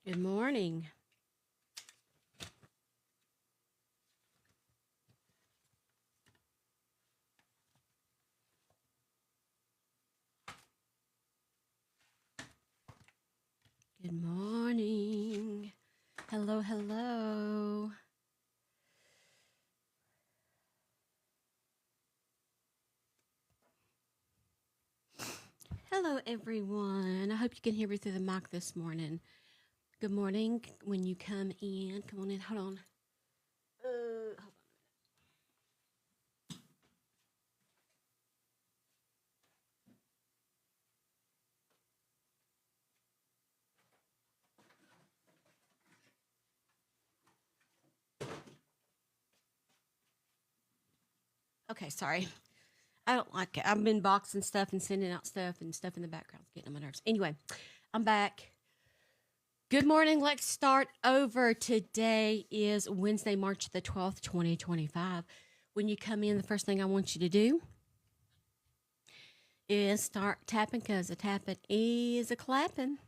Good morning. Good morning. Hello, hello. Hello, everyone. I hope you can hear me through the mic this morning. Good morning. When you come in, come on in. Hold on. Hold on. Okay, sorry. I don't like it. I've been boxing stuff and sending out stuff and stuff in the background, getting on my nerves. Anyway, I'm back. Good morning. Let's start over. Today is Wednesday, March the 12th, 2025. When you come in, the first thing I want you to do is start tapping because a tapping is a clapping.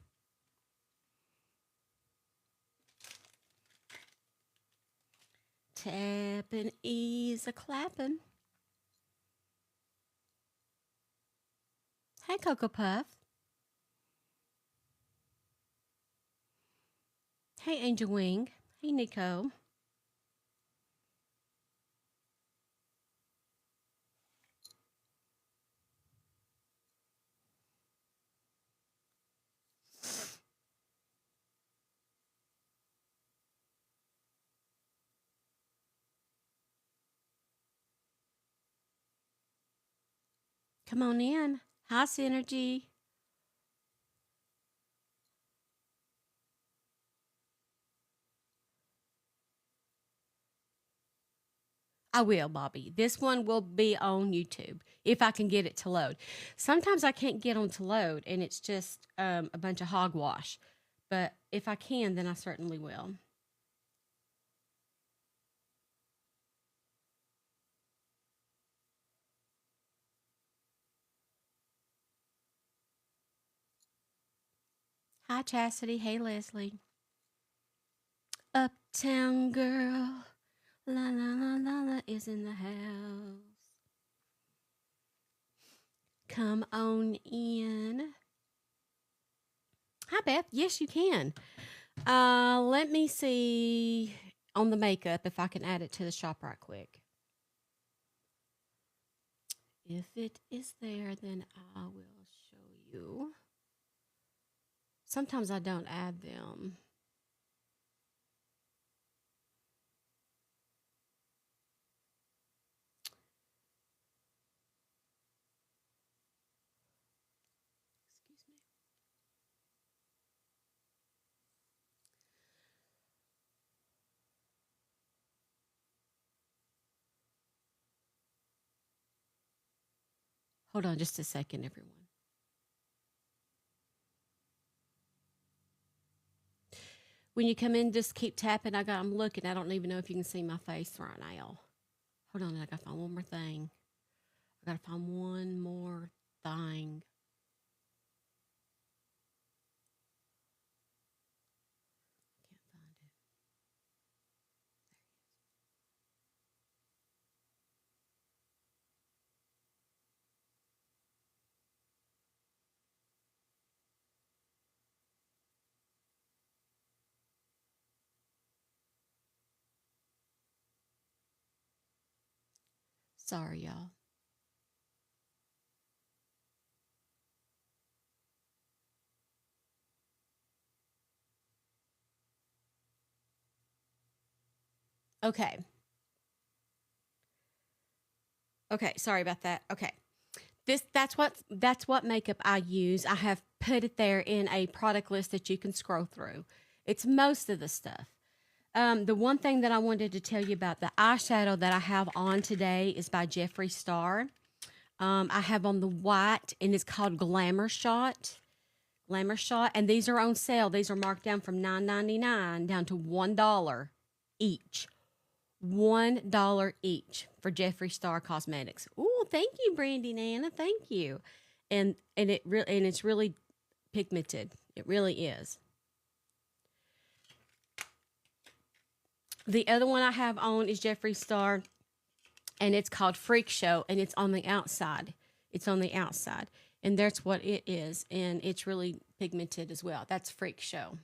Tapping is a clapping. Hey, Cocoa Puff. Hey, Angel Wing. Hey, Nico. Come on in. Hi, Synergy. I will, Bobby. This one will be on YouTube if I can get it to load. Sometimes I can't get on to load, and it's just a bunch of hogwash. But if I can, then I certainly will. Hi, Chastity. Hey, Leslie. Uptown Girl. La la la la la is in the house. Come on in. Hi, Beth. Yes, you can. Let me see on the makeup if I can add it to the shop right quick. If it is there, then I will show you. Sometimes I don't add them. Excuse me. Hold on just a second, everyone. When you come in, just keep tapping. I'm looking. I don't even know if you can see my face right now. Hold on, I gotta find one more thing. I gotta find one more thing. Can't find it. Sorry, y'all. Okay. Okay, sorry about that. Okay. That's what makeup I use. I have put it there in a product list that you can scroll through. It's most of the stuff. The one thing that I wanted to tell you about the eyeshadow that I have on today is by Jeffree Star. I have on the white, and it's called Glamour Shot. Glamour Shot, and these are on sale. These are marked down from $9.99 down to $1 each. $1 each for Jeffree Star Cosmetics. Oh, thank you, Brandy and Anna. Thank you. And it's really pigmented. It really is. The other one I have on is Jeffree Star, and it's called Freak Show, and it's on the outside. It's on the outside, and that's what it is, and it's really pigmented as well. That's Freak Show.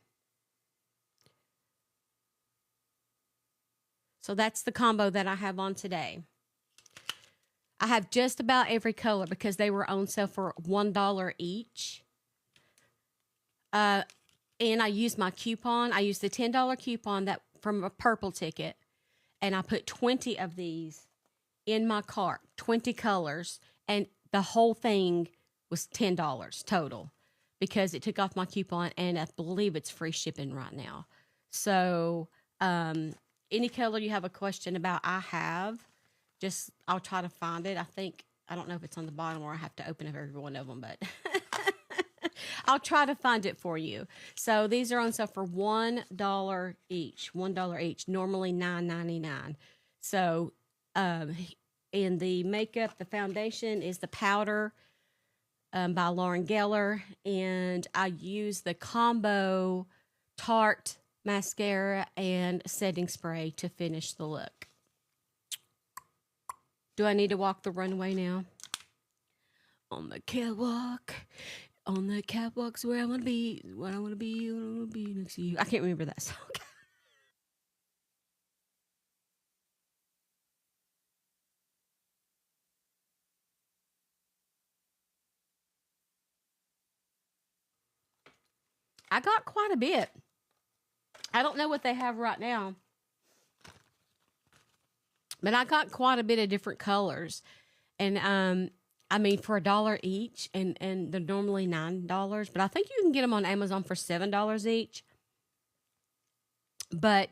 So that's the combo that I have on today. I have just about every color because they were on sale for $1 each. And I used my coupon. I used the $10 coupon that from a purple ticket, and I put 20 of these in my cart, 20 colors, and the whole thing was $10 total because it took off my coupon, and I believe it's free shipping right now. So, any color you have a question about, I have. Just, I'll try to find it. I don't know if it's on the bottom or I have to open up every one of them, but I'll try to find it for you. So these are on sale for $1 each. $1 each. Normally $9.99. So, in the makeup, the foundation is the powder by Lauren Geller, and I use the combo Tarte mascara and setting spray to finish the look. Do I need to walk the runway now? On the catwalk. On the catwalk's where I want to be. What I want to be. What I want to be next to you. I can't remember that song. I got quite a bit. I don't know what they have right now, but I got quite a bit of different colors. And I mean, for $1 each, and they're normally $9, but I think you can get them on Amazon for $7 each. But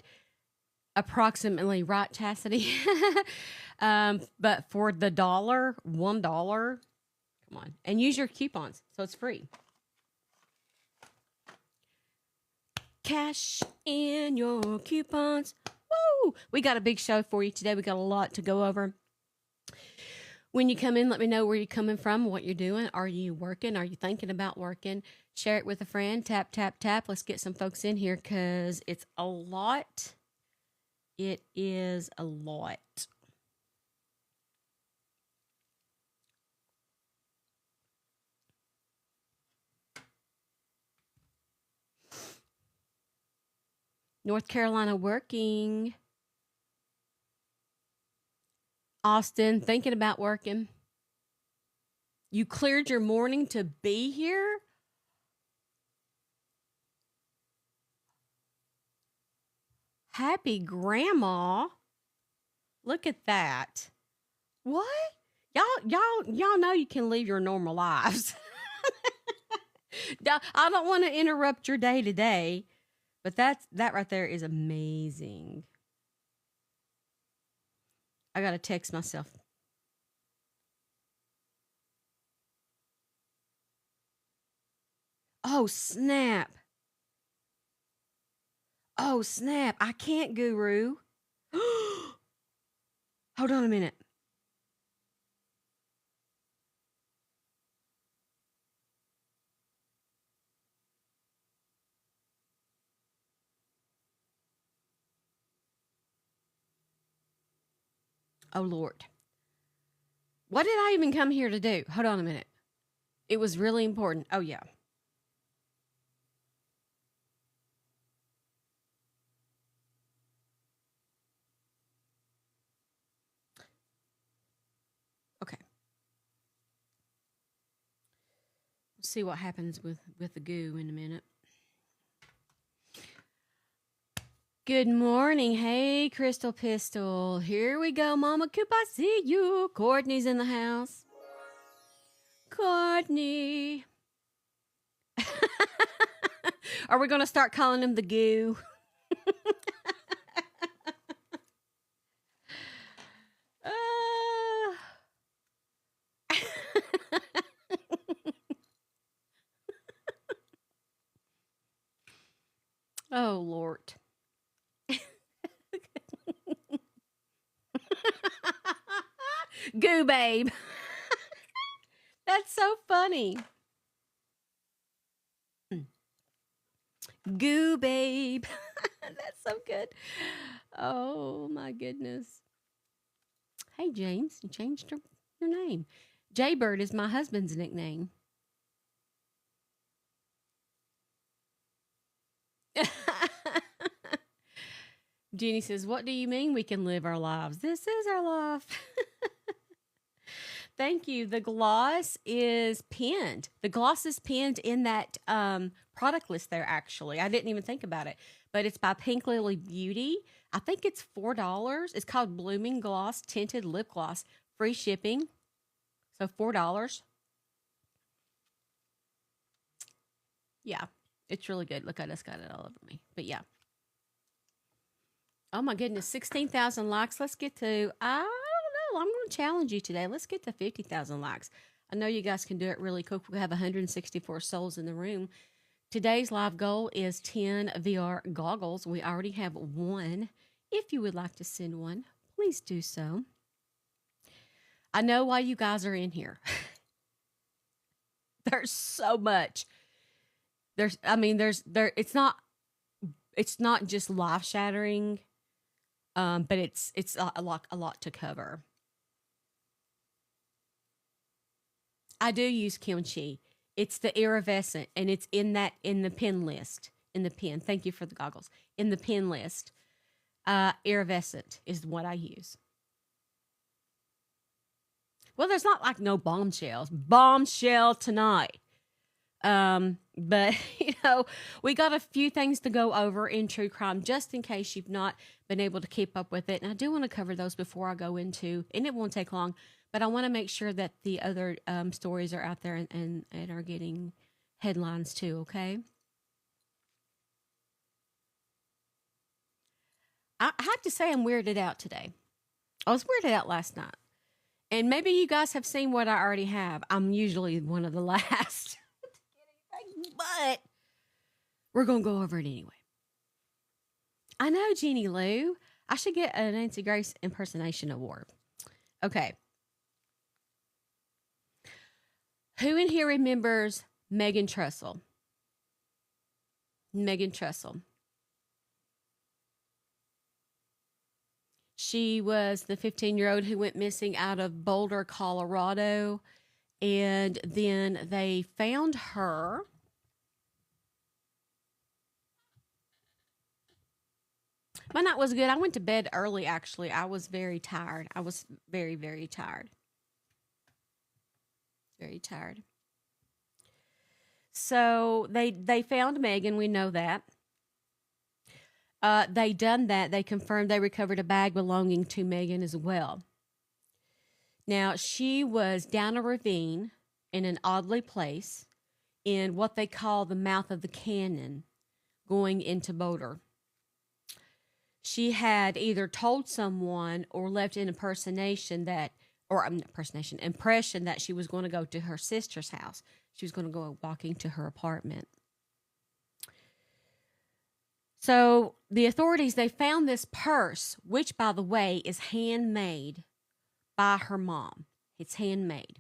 approximately, right, Chastity? But for the $1, come on, and use your coupons, so it's free. Cash in your coupons. Woo! We got a big show for you today. We got a lot to go over. When you come in, let me know where you're coming from, what you're doing. Are you working? Are you thinking about working? Share it with a friend. Tap, tap, tap. Let's get some folks in here because it's a lot. It is a lot. North Carolina working. Austin, thinking about working. You cleared your morning to be here? Happy grandma. Look at that. What? Y'all know you can live your normal lives. I don't want to interrupt your day to day, but that right there is amazing. I got to text myself. Oh, snap. Oh, snap. I can't, Guru. Hold on a minute. Oh, Lord. What did I even come here to do? Hold on a minute. It was really important. Oh, yeah. Okay. We'll see what happens with the goo in a minute. Good morning. Hey, Crystal Pistol. Here we go, Mama Coop. I see you. Courtney's in the house. Courtney. Are we going to start calling him the goo? Oh, Lord. Goo babe. That's so funny. Goo babe. That's so good. Oh my goodness. Hey James, you changed your name. Jaybird is my husband's nickname. Jeannie says, "What do you mean we can live our lives? This is our life." Thank you. The gloss is pinned. The gloss is pinned in that product list there, actually. I didn't even think about it, but it's by Pink Lily Beauty. I think it's $4. It's called Blooming Gloss Tinted Lip Gloss. Free shipping. So $4. Yeah, it's really good. Look, I just got it all over me. But yeah. Oh my goodness, 16,000 likes. Let's get to, I don't know. I'm going to challenge you today. Let's get to 50,000 likes. I know you guys can do it really quick. We have 164 souls in the room. Today's live goal is 10 VR goggles. We already have one. If you would like to send one, please do so. I know why you guys are in here. There's so much. It's not just life shattering, but it's a lot to cover. I do use kimchi. It's the iridescent, and it's in the pin list. In the pin. Thank you for the goggles. In the pin list, iridescent is what I use. Well, there's not like no bombshells. Bombshell tonight. But we got a few things to go over in true crime, just in case you've not been able to keep up with it. And I do want to cover those before I go into, and it won't take long, but I want to make sure that the other stories are out there and are getting headlines too. Okay. I have to say I'm weirded out today. I was weirded out last night. And maybe you guys have seen what I already have. I'm usually one of the last. But we're going to go over it anyway. I know, Jeannie Lou. I should get a Nancy Grace impersonation award. Okay. Who in here remembers Megan Trestle? Megan Trestle. She was the 15-year-old who went missing out of Boulder, Colorado. And then they found her. My night was good. I went to bed early, actually. I was very tired. I was very, very tired. Very tired. So they found Megan. We know that. They done that. They confirmed they recovered a bag belonging to Megan as well. Now, she was down a ravine in an oddly place in what they call the mouth of the canyon going into Boulder. She had either told someone or left an impression that she was going to go to her sister's house. She was going to go walking to her apartment. So the authorities, they found this purse, which, by the way, is handmade by her mom. It's handmade.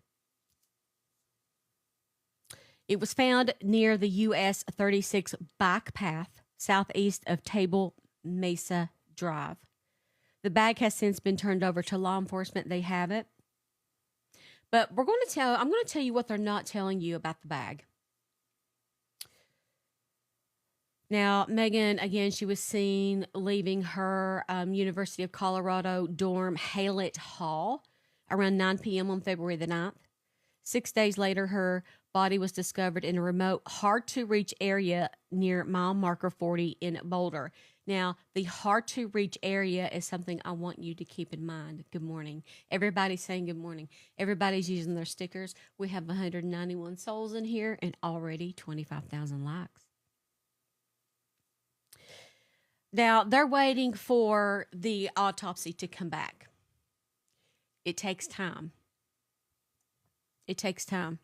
It was found near the US 36 bike path southeast of Table Mesa Drive. The bag has since been turned over to law enforcement. They have it. But I'm going to tell you what they're not telling you about the bag. Now, Megan, again, she was seen leaving her University of Colorado dorm Haylett Hall around 9 p.m. on February the 9th. 6 days later, her body was discovered in a remote, hard-to-reach area near mile marker 40 in Boulder. Now, the hard-to-reach area is something I want you to keep in mind. Good morning. Everybody's saying good morning. Everybody's using their stickers. We have 191 souls in here and already 25,000 likes. Now, they're waiting for the autopsy to come back. It takes time. It takes time.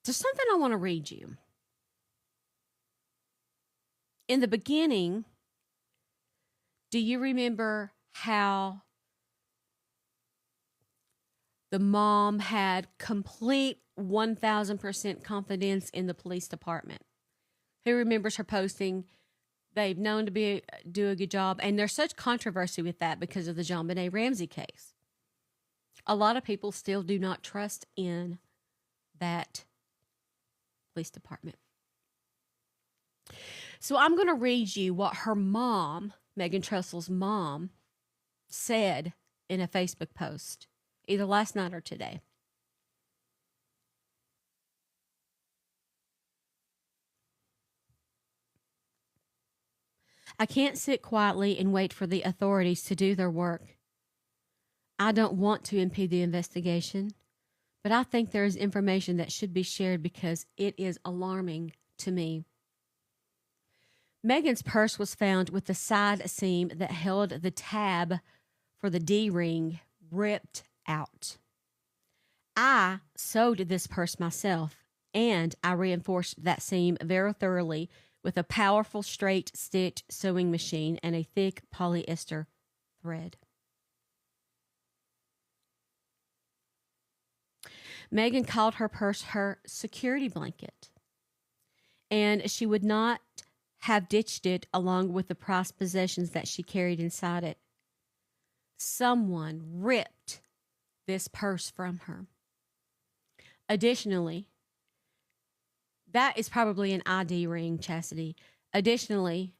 There's something I want to read you. In the beginning, do you remember how The mom had complete 1000% confidence in the police department. Who remembers her posting, they've known to do a good job. And there's such controversy with that because of the JonBenet Ramsey case. A lot of people still do not trust in that police department. So I'm going to read you what her mom, Megan Trestle's mom, said in a Facebook post, either last night or today. I can't sit quietly and wait for the authorities to do their work. I don't want to impede the investigation, but I think there is information that should be shared because it is alarming to me. Megan's purse was found with the side seam that held the tab for the D-ring ripped out. I sewed this purse myself, and I reinforced that seam very thoroughly with a powerful straight stitch sewing machine and a thick polyester thread. Megan called her purse her security blanket, and she would not have ditched it along with the prized possessions that she carried inside it. Someone ripped this purse from her. Additionally, that is probably an ID ring, Chastity. Additionally,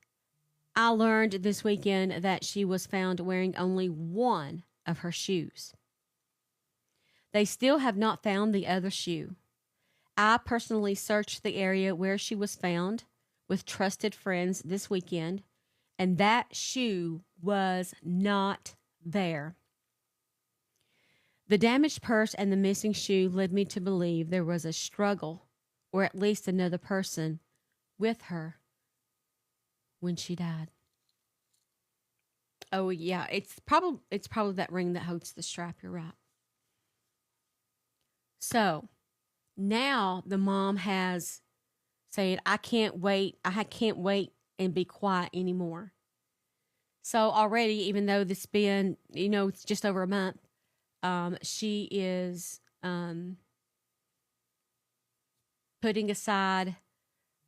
I learned this weekend that she was found wearing only one of her shoes. They still have not found the other shoe. I personally searched the area where she was found with trusted friends this weekend, and that shoe was not there. The damaged purse and the missing shoe led me to believe there was a struggle, or at least another person, with her when she died. Oh yeah, it's probably that ring that holds the strap. You're right. So now the mom has said, I can't wait and be quiet anymore. So already, even though this been, it's just over a month, she is putting aside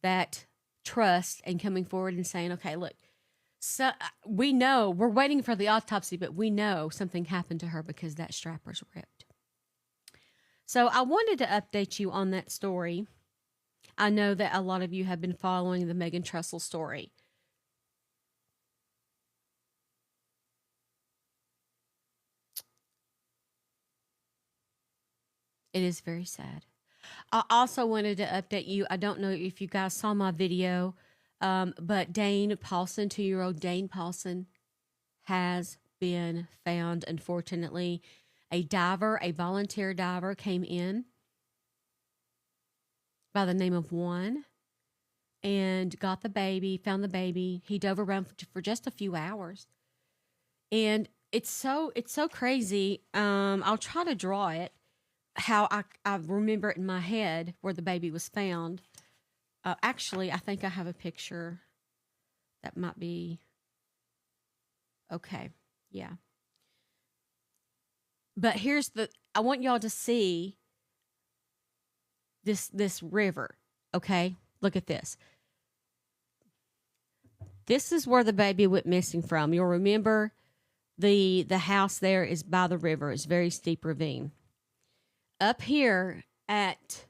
that trust and coming forward and saying, okay, look, so we know we're waiting for the autopsy, but we know something happened to her because that strap was ripped. So I wanted to update you on that story. I know that a lot of you have been following the Megan Trestle story. It is very sad. I also wanted to update you. I don't know if you guys saw my video, but Dane Paulson, 2-year-old Dane Paulson, has been found. Unfortunately, a volunteer diver, came in by the name of Juan and got the baby, found the baby. He dove around for just a few hours, and it's so crazy. I'll try to draw it how I remember it in my head where the baby was found. Actually, I think I have a picture that might be okay. Yeah. But I want y'all to see this river, okay? Look at this. This is where the baby went missing from. You'll remember the house there is by the river. It's a very steep ravine. Up here at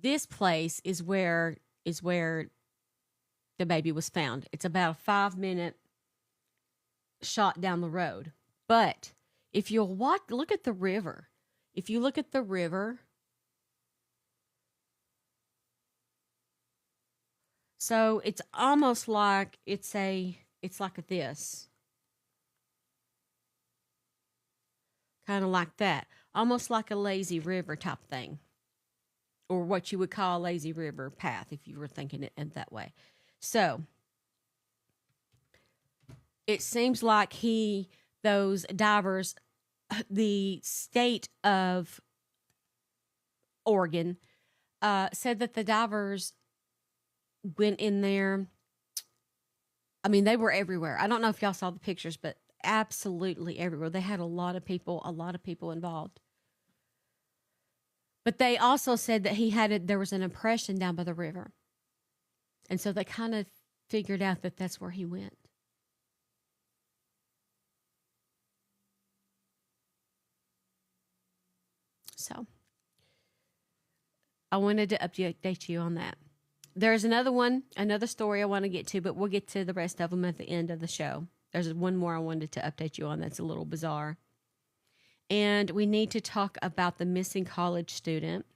this place is where the baby was found. It's about a 5-minute shot down the road. But if you'll look at the river. If you look at the river, so it's almost like it's like this. Kind of like that. Almost like a lazy river type thing. Or what you would call a lazy river path if you were thinking it in that way. So it seems like those divers, the state of Oregon, said that the divers went in there. I mean, they were everywhere. I don't know if y'all saw the pictures, but absolutely everywhere. They had a lot of people involved. But they also said that there was an impression down by the river. And so they kind of figured out that that's where he went. So I wanted to update you on that. There's another story I want to get to, but we'll get to the rest of them at the end of the show. There's one more I wanted to update you on that's a little bizarre. And we need to talk about the missing college student.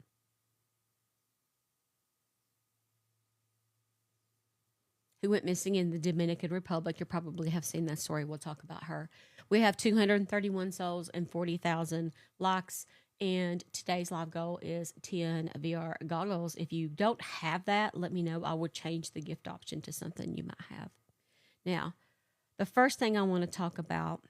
Who went missing in the Dominican Republic. You probably have seen that story. We'll talk about her. We have 231 souls and 40,000 likes. And today's live goal is 10 VR goggles. If you don't have that, let me know. I would change the gift option to something you might have. Now, the first thing I want to talk about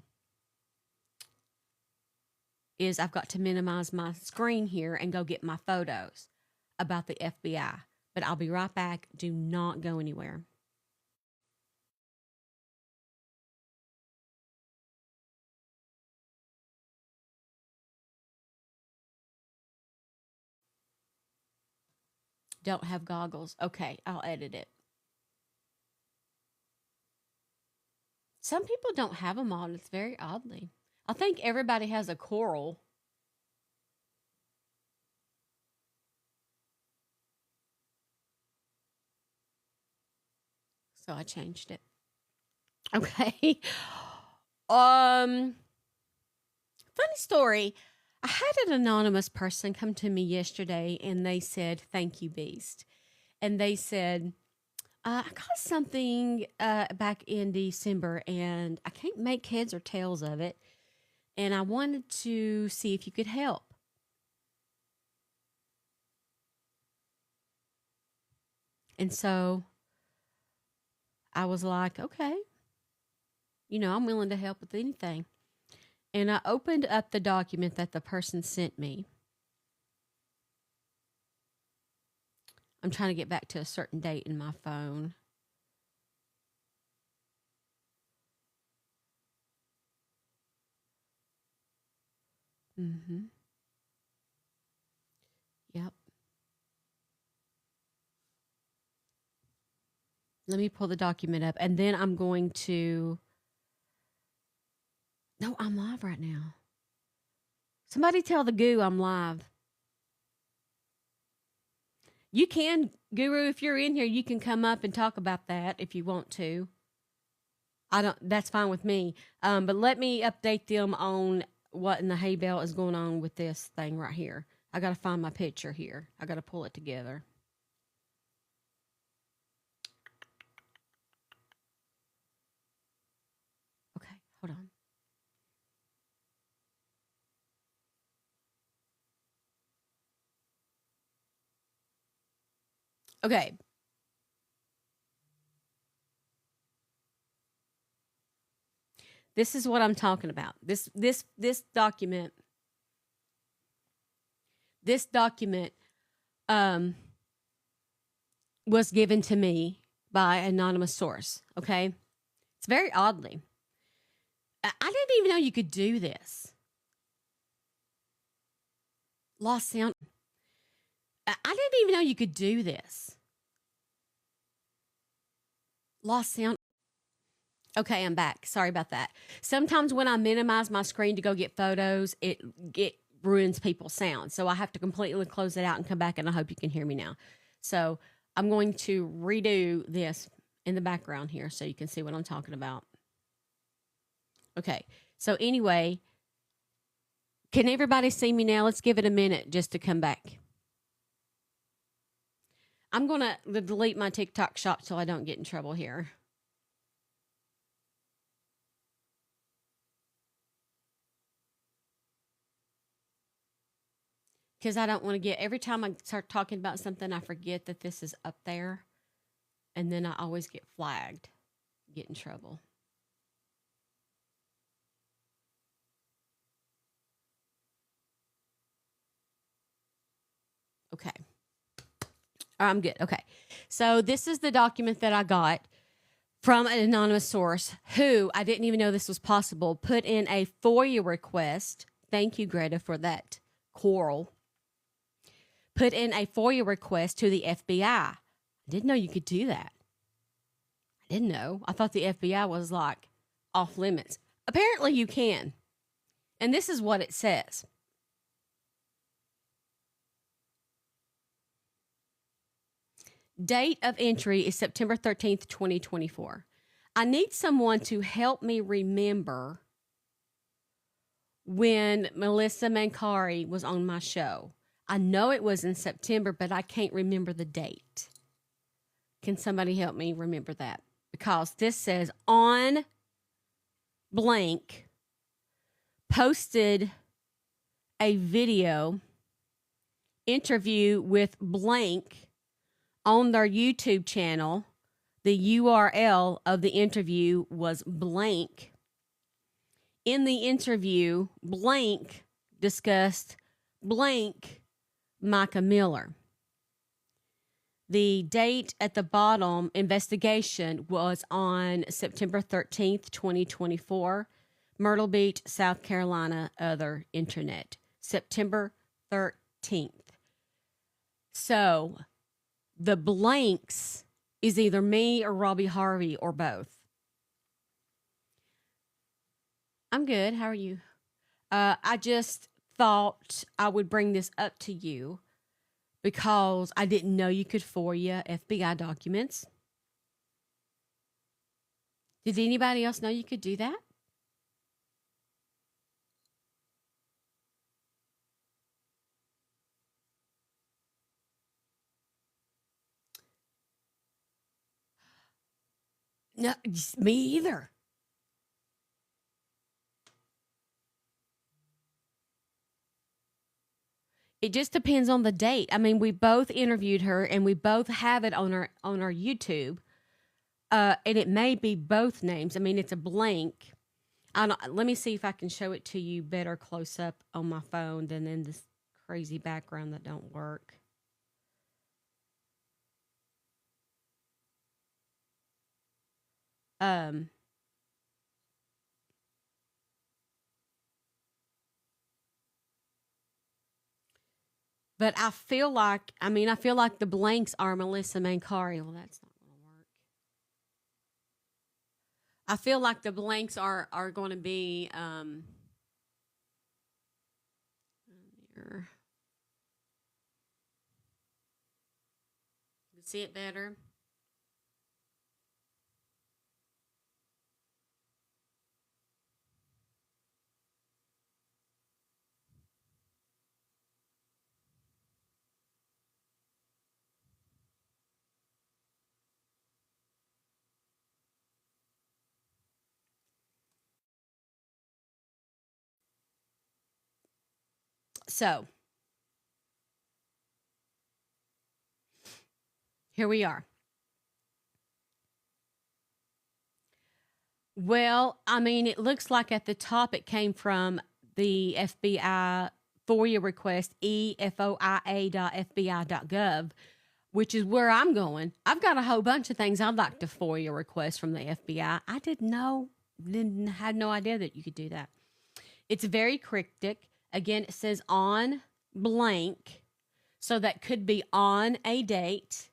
is I've got to minimize my screen here and go get my photos about the FBI. But I'll be right back. Do not go anywhere. Don't have goggles. Okay, I'll edit it. Some people don't have them on. It's very oddly. I think everybody has a coral. So I changed it. Okay. Funny story. I had an anonymous person come to me yesterday and they said, "Thank you, Beast." And they said, I got something back in December and I can't make heads or tails of it. And I wanted to see if you could help. And so I was like, okay, I'm willing to help with anything. And I opened up the document that the person sent me. I'm trying to get back to a certain date in my phone. Mm-hmm. Yep. Let me pull the document up and then I'm going to. No, I'm live right now. Somebody tell the goo I'm live. You can, Guru, if you're in here, you can come up and talk about that if you want to. That's fine with me. But let me update them on what in the hay bale is going on with this thing right here. I got to find my picture here. I got to pull it together. Okay, hold on. Okay. This is what I'm talking about. This document. This document was given to me by an anonymous source. Okay, it's very oddly. I didn't even know you could do this. Lost sound. I didn't even know you could do this. Lost sound. Okay, I'm back. Sorry about that. Sometimes when I minimize my screen to go get photos, it ruins people's sound. So I have to completely close it out and come back, and I hope you can hear me now. So I'm going to redo this in the background here so you can see what I'm talking about. Okay, so anyway, can everybody see me now? Let's give it a minute just to come back. I'm going to delete my TikTok shop so I don't get in trouble here. Because I don't want to get, every time I start talking about something, I forget that this is up there. And then I always get flagged, get in trouble. Okay. I'm good. Okay. So this is the document that I got from an anonymous source who, I didn't even know this was possible, put in a FOIA request. Thank you, Greta, for that quarrel. Put in a FOIA request to the FBI. I didn't know you could do that. I didn't know. I thought the FBI was like off limits. Apparently you can. And this is what it says. Date of entry is September 13th, 2024. I need someone to help me remember when Melissa Mancari was on my show. I know it was in September, but I can't remember the date. Can somebody help me remember that? Because this says on blank posted a video interview with blank on their YouTube channel. The URL of the interview was blank. In the interview, blank discussed blank Micah Miller. The date at the bottom, investigation, was on September 13th, 2024. Myrtle Beach, South Carolina, other internet. September 13th. So the blanks is either me or Robbie Harvey or both. I'm good. How are you? I just thought I would bring this up to you because I didn't know you could FOIA FBI documents. Did anybody else know you could do that? No, me either. It just depends on the date. I mean, we both interviewed her and we both have it on our YouTube. And it may be both names. I mean, it's a blank. Let me see if I can show it to you better close up on my phone than in this crazy background that don't work. But I feel like the blanks are Melissa Mancari. Well, that's not going to work. I feel like the blanks are going to be here. You can see it better. So, here we are. Well, I mean, it looks like at the top it came from the FBI FOIA request, efoia.fbi.gov, which is where I'm going. I've got a whole bunch of things I'd like to FOIA request from the FBI. I had no idea that you could do that. It's very cryptic. Again, it says on blank, so that could be on a date.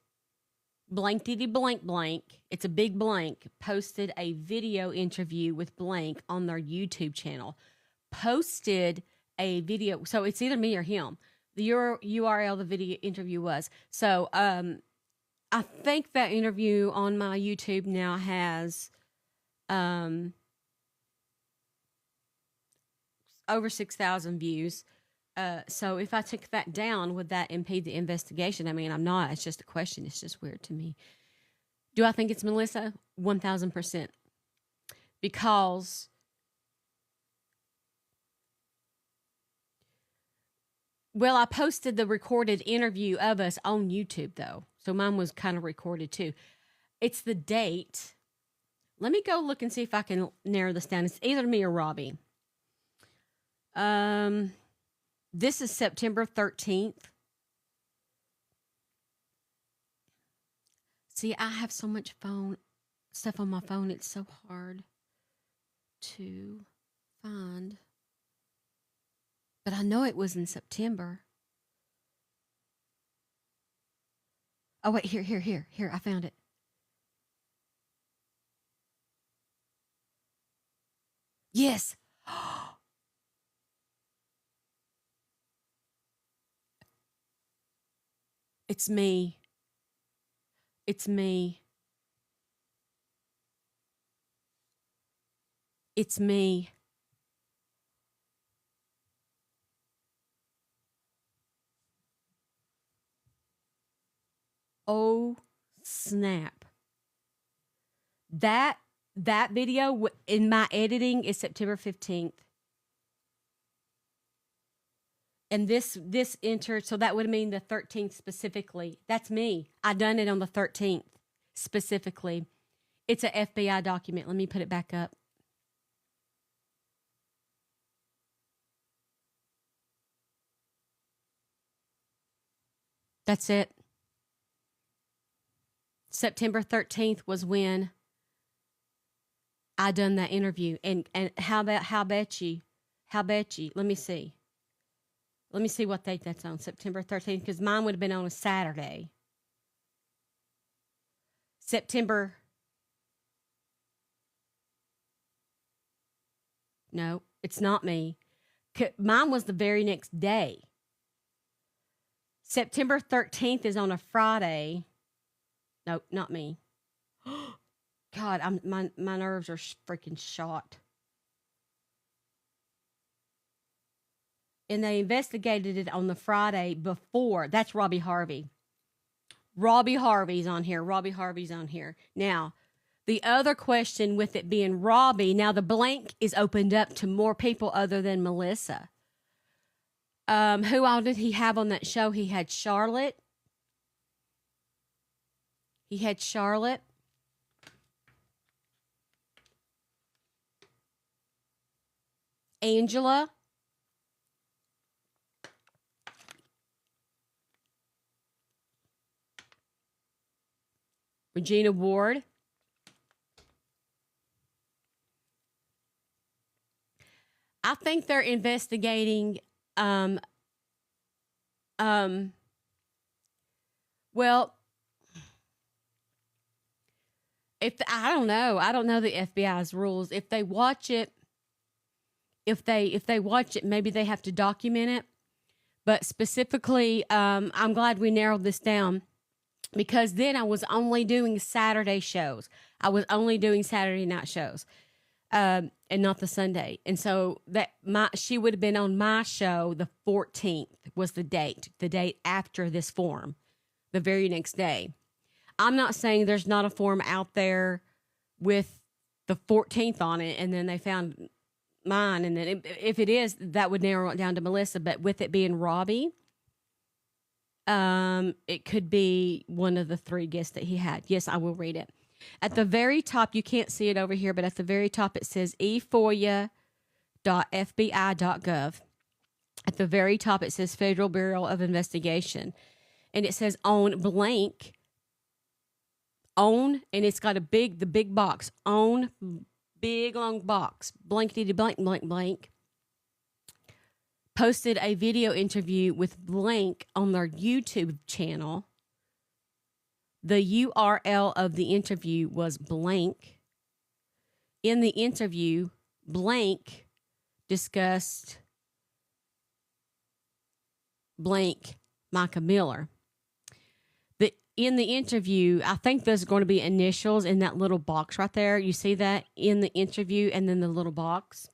Blankety blank blank. It's a big blank. Posted a video interview with blank on their YouTube channel. Posted a video. So it's either me or him. The URL the video interview was. So I think that interview on my YouTube now has over 6,000 views. So if I took that down, would that impede the investigation? I mean, I'm not. It's just a question. It's just weird to me. Do I think it's Melissa? 1,000%. Because I posted the recorded interview of us on YouTube, though. So mine was kind of recorded, too. It's the date. Let me go look and see if I can narrow this down. It's either me or Robbie. This is September 13th. See, I have so much phone stuff on my phone. It's so hard to find. But I know it was in September. Oh, wait, here. I found it. Yes. It's me. It's me. It's me. Oh, snap. That video in my editing is September 15th. And this entered, so that would mean the 13th specifically. That's me. I done it on the 13th specifically. It's a FBI document. Let me put it back up. That's it. September 13th was when I done that interview. And how bet you? Let me see. Let me see what date that's on. September 13th, because mine would have been on a Saturday. September. No, it's not me. Mine was the very next day. September 13th is on a Friday. No, not me. God, my nerves are freaking shot. And they investigated it on the Friday before. That's Robbie Harvey. Robbie Harvey's on here. Now, the other question with it being Robbie, now the blank is opened up to more people other than Melissa. Who all did he have on that show? He had Charlotte. Angela. Regina Ward. I think they're investigating well, if I don't know the FBI's rules. If they watch it, maybe they have to document it. But specifically, I'm glad we narrowed this down, because then I was only doing Saturday shows. I was only doing Saturday night shows, and not the Sunday. And so she would have been on my show. The 14th was the date after this form, the very next day. I'm not saying there's not a form out there with the 14th on it, and then they found mine. And then if it is, that would narrow it down to Melissa. But with it being Robbie, it could be one of the three guests that he had. Yes, I will read it. At the very top, you can't see it over here, but at the very top it says efoia.fbi.gov. At the very top it says Federal Bureau of Investigation. And it says on blank, and it's got the big box, on big long box, blankety blank, blank, blank. Posted a video interview with blank on their YouTube channel. The URL of the interview was blank. In the interview, blank discussed blank Micah Miller. In the interview, I think there's going to be initials in that little box right there. You see that in the interview, and then the little box.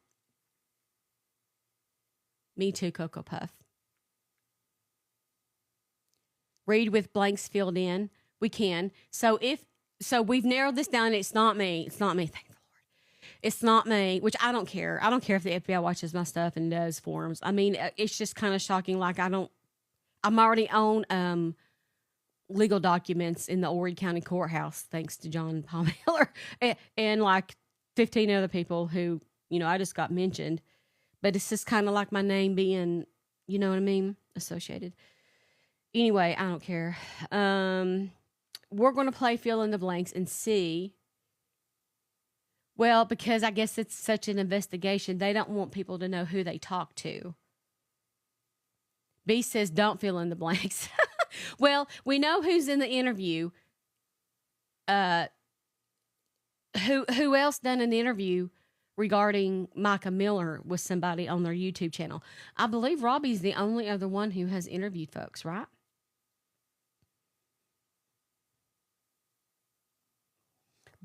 Me too, Cocoa Puff. Read with blanks filled in. We can. So we've narrowed this down. It's not me. Thank the Lord. It's not me, which I don't care. I don't care if the FBI watches my stuff and does forms. I mean, it's just kind of shocking. Like I'm already on legal documents in the Horry County Courthouse, thanks to John Paul Miller and like 15 other people who, I just got mentioned. But it's just kind of like my name being, you know what I mean, associated. Anyway, I don't care. We're going to play fill in the blanks and see Well, because I guess it's such an investigation, they don't want people to know who they talk to. B says, don't fill in the blanks. Well, we know who's in the interview. Who else done an interview regarding Micah Miller with somebody on their YouTube channel? I believe Robbie's the only other one who has interviewed folks, right?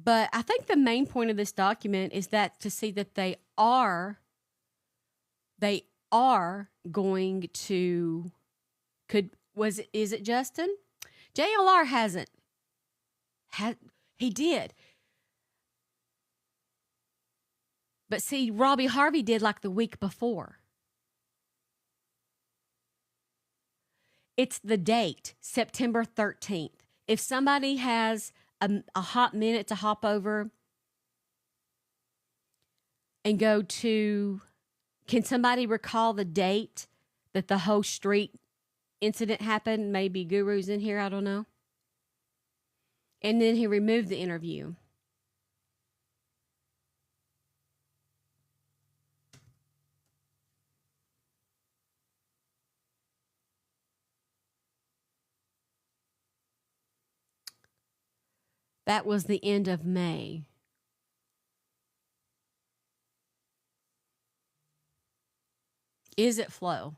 But I think the main point of this document is that to see that they are going to is it Justin? JLR hasn't he did. But see, Robbie Harvey did like the week before. It's the date, September 13th. If somebody has a hot minute to hop over and go to, can somebody recall the date that the whole street incident happened? Maybe Guru's in here, I don't know. And then he removed the interview. That was the end of May. Is it Flo?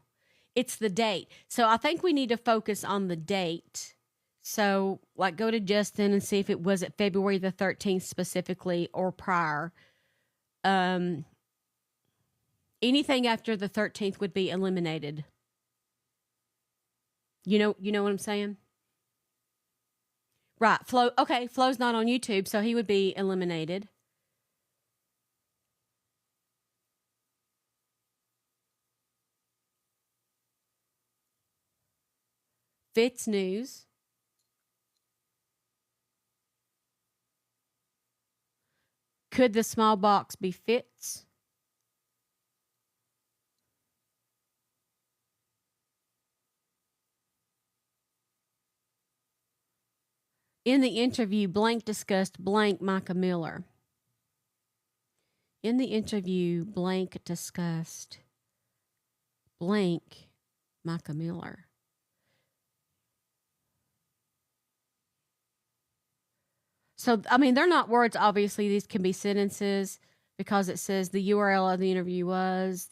It's the date. So I think we need to focus on the date. So, like, go to Justin and see if it was at February the 13th specifically or prior. Anything after the 13th would be eliminated. You know what I'm saying? Right. Flo. Okay. Flo's not on YouTube, so he would be eliminated. Fitz News. Could the small box be Fitz? In the interview, blank discussed blank Micah Miller. In the interview, blank discussed blank Micah Miller. So, I mean, they're not words. Obviously, these can be sentences because it says the URL of the interview was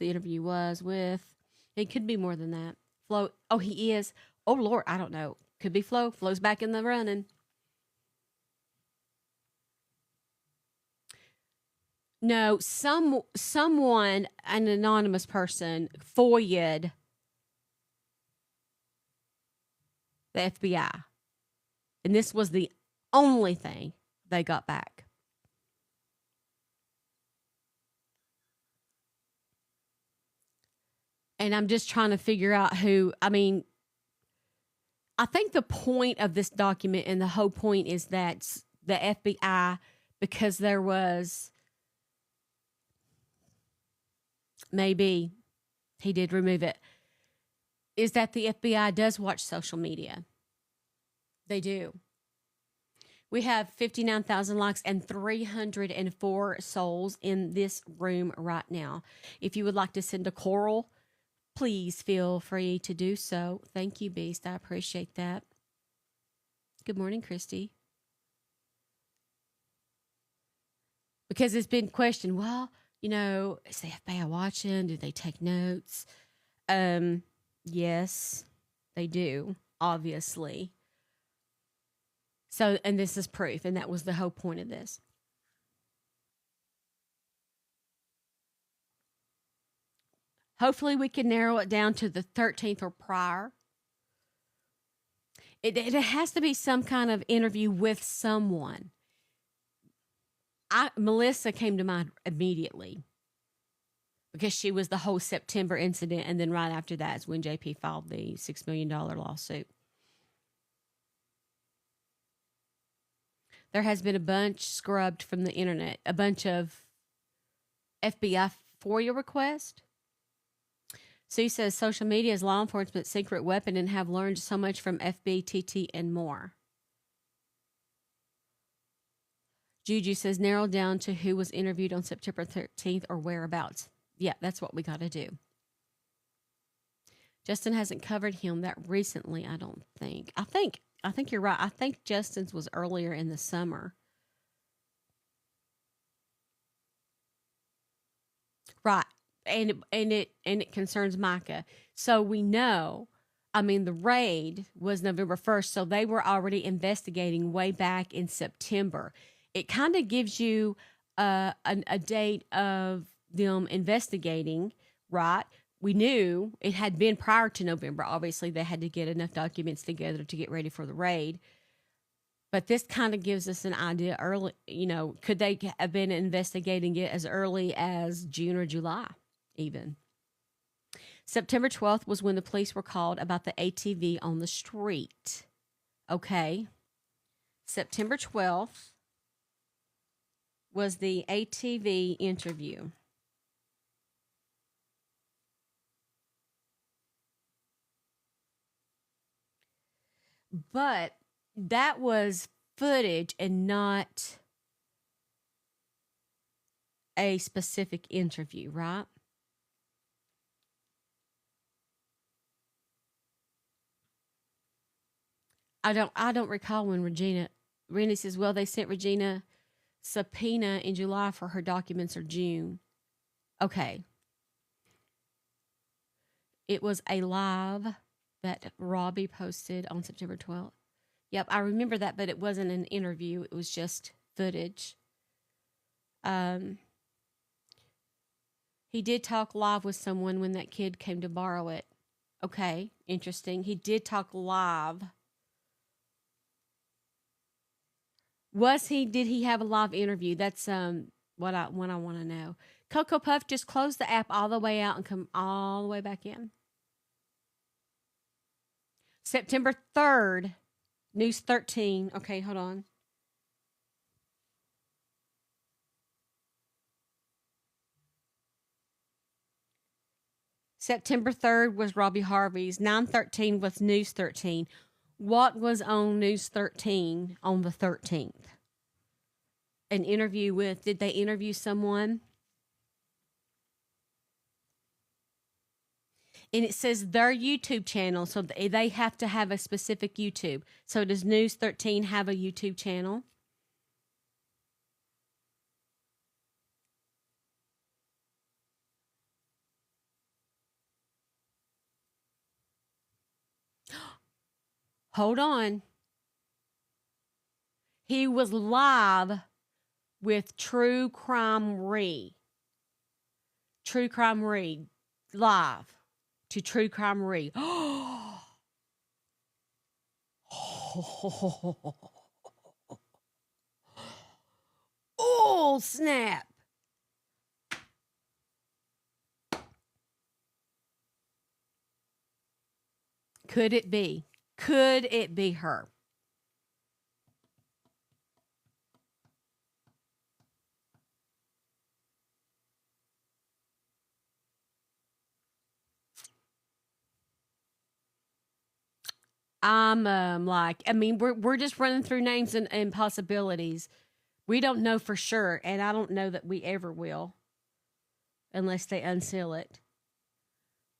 with. It could be more than that. Flo. Oh, he is. Oh, Lord. I don't know. Could be Flo. Flo's back in the running. No, someone, an anonymous person, Foia'd the FBI. And this was the only thing they got back. And I'm just trying to figure out who, I mean, I think the point of this document and the whole point is that the FBI, because there was, maybe he did remove it, is that the FBI does watch social media. They do. We have 59,000 likes and 304 souls in this room right now. If you would like to send a coral, please feel free to do so. Thank you, Beast. I appreciate that. Good morning, Christy. Because it's been questioned, well, you know, is the FBI watching? Do they take notes? Yes, they do, obviously. So, and this is proof, and that was the whole point of this. Hopefully, we can narrow it down to the 13th or prior. It has to be some kind of interview with someone. Melissa came to mind immediately because she was the whole September incident, and then right after that is when JP filed the $6 million lawsuit. There has been a bunch scrubbed from the internet, a bunch of FBI FOIA requests. Sue says social media is law enforcement's secret weapon and have learned so much from FBTT and more. Juju says narrow down to who was interviewed on September 13th or whereabouts. Yeah, that's what we got to do. Justin hasn't covered him that recently, I don't think. I think you're right. I think Justin's was earlier in the summer. Right. And it concerns Micah. So we know, I mean, the raid was November 1st, so they were already investigating way back in September. It kind of gives you a date of them investigating, right? We knew it had been prior to November. Obviously, they had to get enough documents together to get ready for the raid. But this kind of gives us an idea early, could they have been investigating it as early as June or July, even? September 12th was when the police were called about the ATV on the street. Okay. September 12th was the ATV interview. But that was footage and not a specific interview, right? I don't recall when Randy says, well, they sent Regina subpoena in July for her documents or June. Okay. It was a live that Robbie posted on September 12th. Yep, I remember that, but it wasn't an interview. It was just footage. He did talk live with someone when that kid came to borrow it. Okay, interesting. He did talk live. Did he have a live interview? That's what I want to know. Cocoa Puff, just close the app all the way out and come all the way back in. September 3rd, News 13. Okay, hold on. September 3rd was Robbie Harvey's. 9/13 was News 13. What was on News 13 on the 13th? An interview with, did they interview someone? And it says their YouTube channel, so they have to have a specific YouTube. So does News 13 have a YouTube channel? Hold on. He was live with True Crime Re. True Crime Re. Live to True Crime Re. Oh, snap. Could it be? Could it be her? I'm we're just running through names and possibilities. We don't know for sure, and I don't know that we ever will unless they unseal it.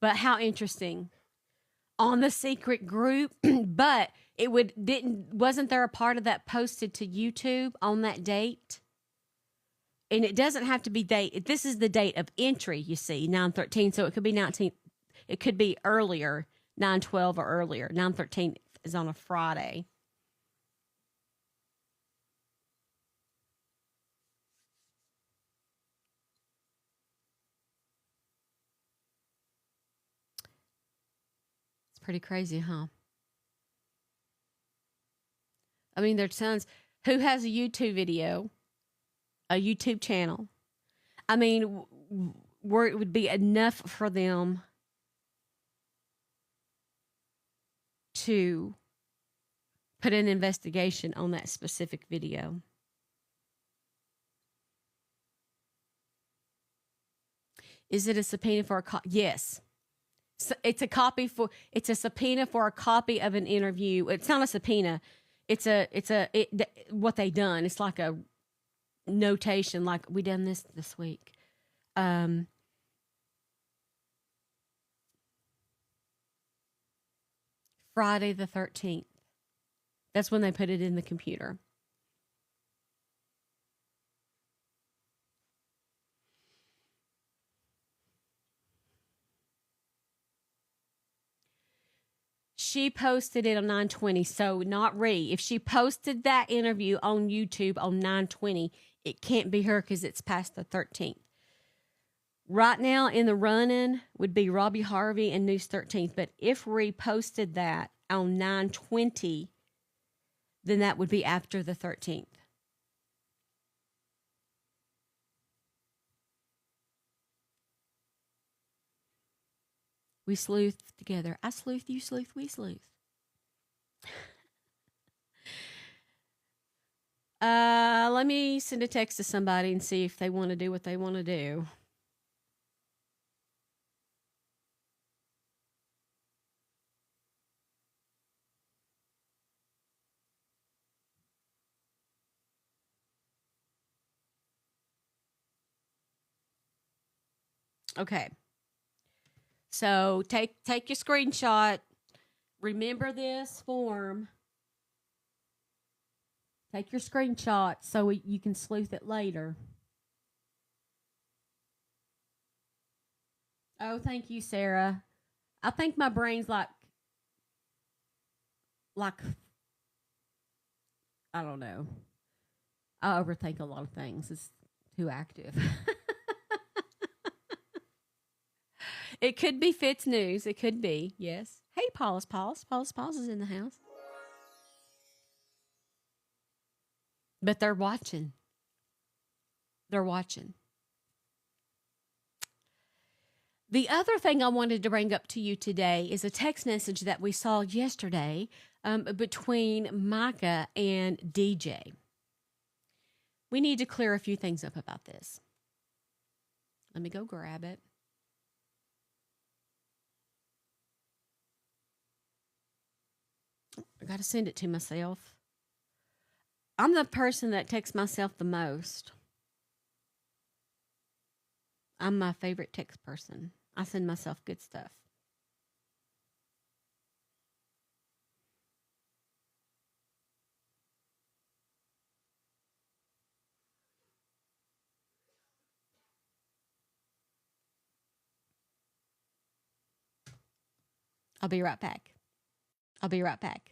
But how interesting. On the secret group, but wasn't there a part of that posted to YouTube on that date? And it doesn't have to be date. This is the date of entry, you see, 9/13. So it could be 19. It could be earlier, 9/12 or earlier. 9/13 is on a Friday. It's pretty crazy, huh? I mean, there's tons. Who has a YouTube video, a YouTube channel? I mean, where it would be enough for them to put an investigation on that specific video. Is it a subpoena for a yes. So it's a subpoena for a copy of an interview. It's not a subpoena. What they done. It's like notation like we done this week. Um, Friday the 13th. That's when they put it in the computer. She posted it on 9/20, so not Ree. If she posted that interview on YouTube on 9/20, it can't be her because it's past the 13th. Right now in the running would be Robbie Harvey and News 13th, but if Ree posted that on 9/20, then that would be after the 13th. We sleuth together. I sleuth, you sleuth, we sleuth. Let me send a text to somebody and see if they want to do what they want to do. Okay. So take your screenshot. Remember this form. Take your screenshot so you can sleuth it later. Oh, thank you, Sarah. I think my brain's like I don't know. I overthink a lot of things. It's too active. It could be Fitz News. It could be, yes. Hey, Paulus. Paulus is in the house. But they're watching. They're watching. The other thing I wanted to bring up to you today is a text message that we saw yesterday between Micah and DJ. We need to clear a few things up about this. Let me go grab it. I got to send it to myself. I'm the person that texts myself the most. I'm my favorite text person. I send myself good stuff. I'll be right back. I'll be right back.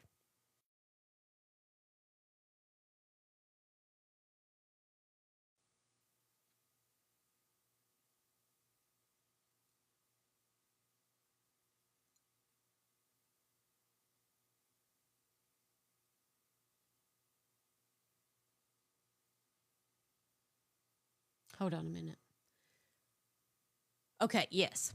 Hold on a minute. Okay, yes.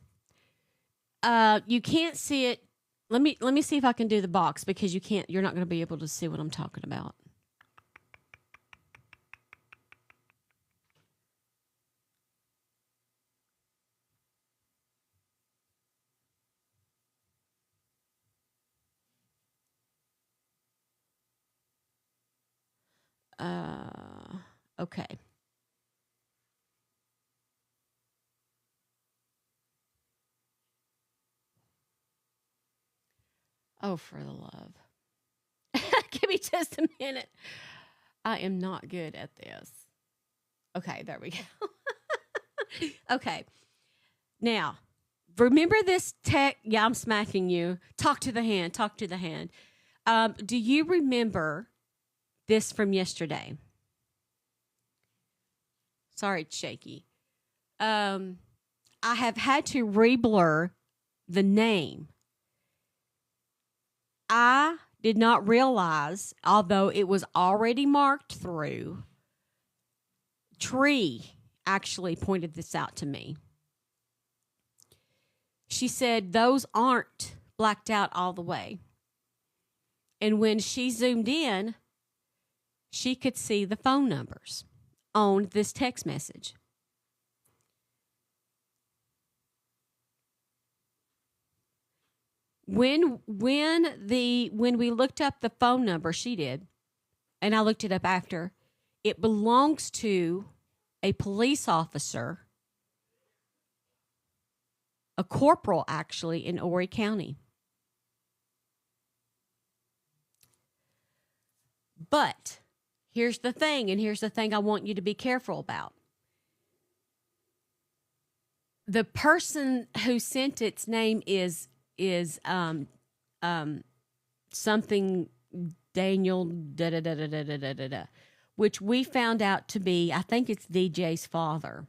You can't see it. Let me see if I can do the box because you're not going to be able to see what I'm talking about. Okay. Oh, for the love. Give me just a minute. I am not good at this. Okay, there we go. Okay. Now, remember this tech? Yeah, I'm smacking you. Talk to the hand. Talk to the hand. Do you remember this from yesterday? Sorry, it's shaky. I have had to reblur the name. I did not realize, although it was already marked through, Tree actually pointed this out to me. She said those aren't blacked out all the way. And when she zoomed in, she could see the phone numbers on this text message. When we looked up the phone number, she did, and I looked it up after, It belongs to a police officer, a corporal actually, in Horry County. But here's the thing, and here's the thing I want you to be careful about. The person who sent its name is something Daniel da da da da da da da da, which we found out to be, I think it's DJ's father,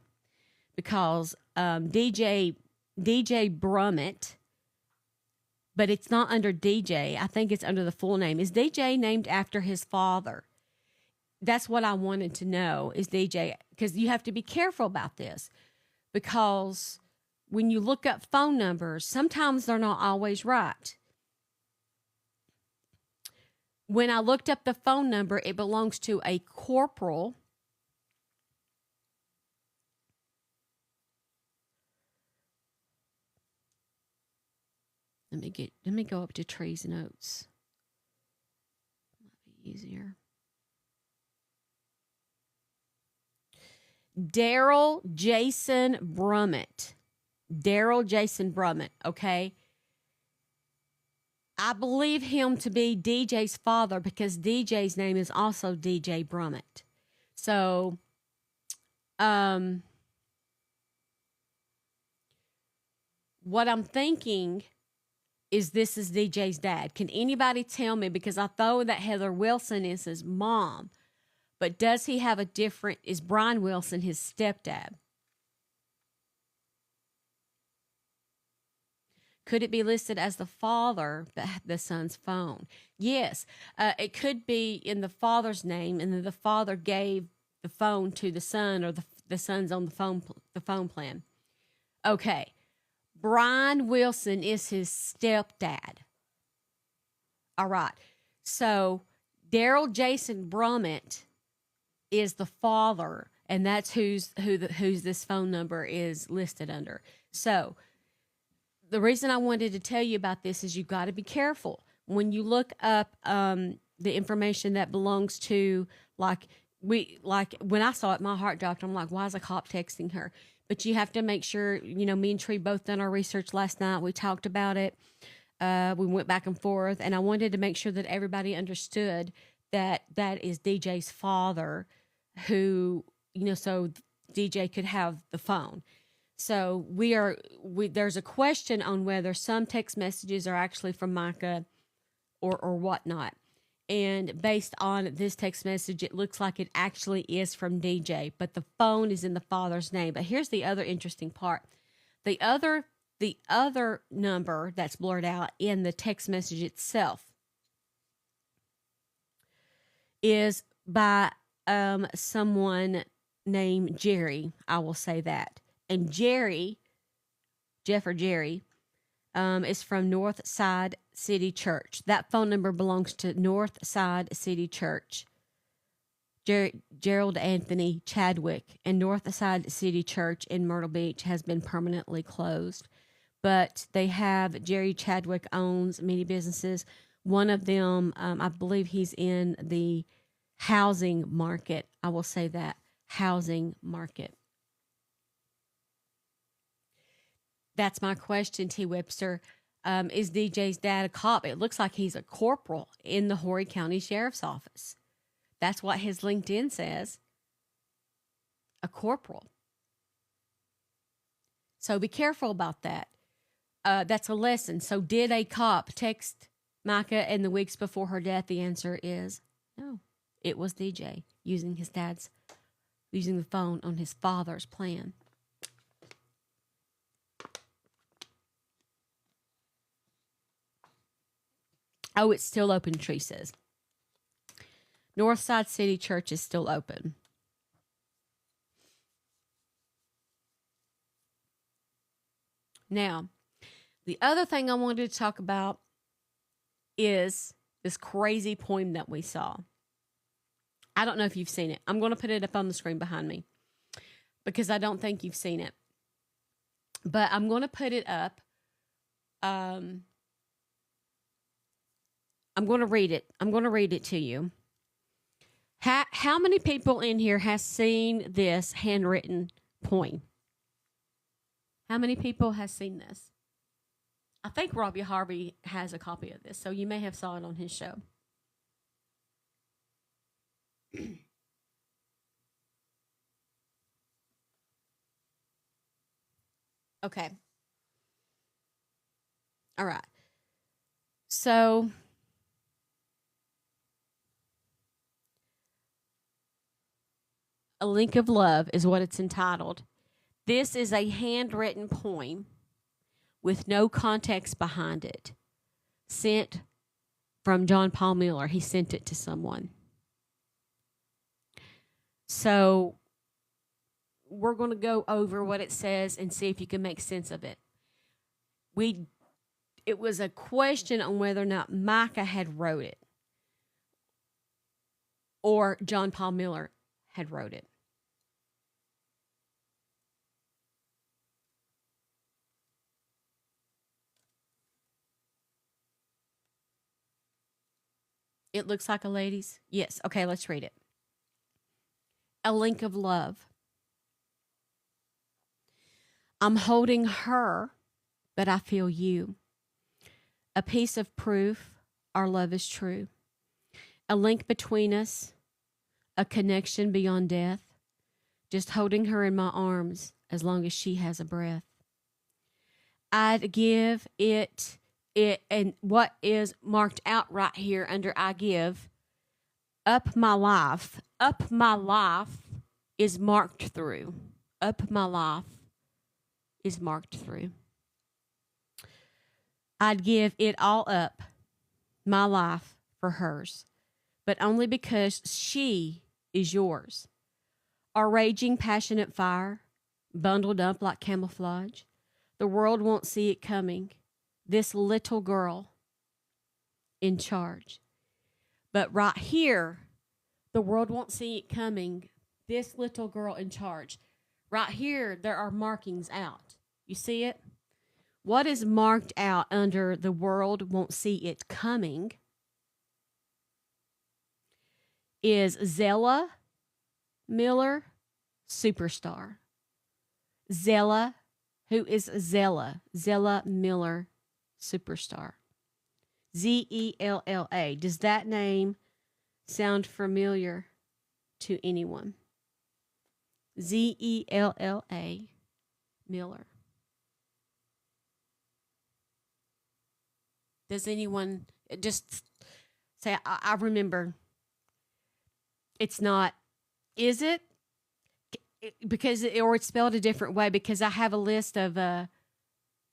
because DJ Brummett, but it's not under DJ. I think it's under the full name. Is DJ named after his father? That's what I wanted to know, is DJ, because you have to be careful about this, because when you look up phone numbers, sometimes they're not always right. When I looked up the phone number, it belongs to a corporal. Let me go up to Trees Notes. Might be easier. Daryl Jason Brummett. Daryl Jason Brummett, okay? I believe him to be DJ's father because DJ's name is also DJ Brummett. So, what I'm thinking is this is DJ's dad. Can anybody tell me? Because I thought that Heather Wilson is his mom. But does he have a different, is Brian Wilson his stepdad? Could it be listed as the father, but the son's phone? Yes, it could be in the father's name, and then the father gave the phone to the son, or the son's on the phone plan. Okay, Brian Wilson is his stepdad. All right, so Daryl Jason Brummett is the father, and that's who's this phone number is listed under. So the reason I wanted to tell you about this is you've got to be careful when you look up the information that belongs to, like when I saw it, my heart dropped. I'm like, why is a cop texting her? But you have to make sure, me and Tree both done our research last night. We talked about it. We went back and forth, and I wanted to make sure that everybody understood that is DJ's father, who, so DJ could have the phone. So there's a question on whether some text messages are actually from Micah or whatnot. And based on this text message, it looks like it actually is from DJ, but the phone is in the father's name. But here's the other interesting part. The other number that's blurred out in the text message itself is by someone named Jerry. I will say that. And Jerry, Jeff or Jerry, is from Northside City Church. That phone number belongs to Northside City Church. Gerald Anthony Chadwick, and Northside City Church in Myrtle Beach has been permanently closed. But they have, Jerry Chadwick owns many businesses. One of them, I believe he's in the housing market. I will say that, housing market. That's my question, T. Webster. Is DJ's dad a cop? It looks like he's a corporal in the Horry County Sheriff's Office. That's what his LinkedIn says. A corporal. So be careful about that. That's a lesson. So did a cop text Micah in the weeks before her death? The answer is no. It was DJ using the phone on his father's plan. Oh, it's still open, Tree says. Northside City Church is still open. Now, the other thing I wanted to talk about is this crazy poem that we saw. I don't know if you've seen it. I'm going to put it up on the screen behind me because I don't think you've seen it. But I'm going to put it up. I'm going to read it. I'm going to read it to you. How many people in here has seen this handwritten poem? How many people has seen this? I think Robbie Harvey has a copy of this, so you may have saw it on his show. Okay. All right. So A Link of Love is what it's entitled. This is a handwritten poem with no context behind it, sent from John Paul Miller. He sent it to someone. So we're going to go over what it says and see if you can make sense of it. It was a question on whether or not Micah had wrote it or John Paul Miller had wrote it. It looks like a lady's. Yes. Okay, let's read it. A Link of Love. I'm holding her, but I feel you. A piece of proof our love is true. A link between us, a connection beyond death. Just holding her in my arms as long as she has a breath. I'd give it, and what is marked out right here under I give, up my life is marked through. Up my life is marked through. I'd give it all up, my life, for hers, but only because she is yours. Our raging, passionate fire, bundled up like camouflage. The world won't see it coming. This little girl in charge. But right here, the world won't see it coming. This little girl in charge. Right here, there are markings out. You see it? What is marked out under the world won't see it coming is Zella Miller, superstar. Zella, who is Zella? Zella Miller, superstar. Zella. Does that name sound familiar to anyone? Zella Miller. Does anyone just say, I remember? It's not, is it? Because, or it's spelled a different way, because I have a list of,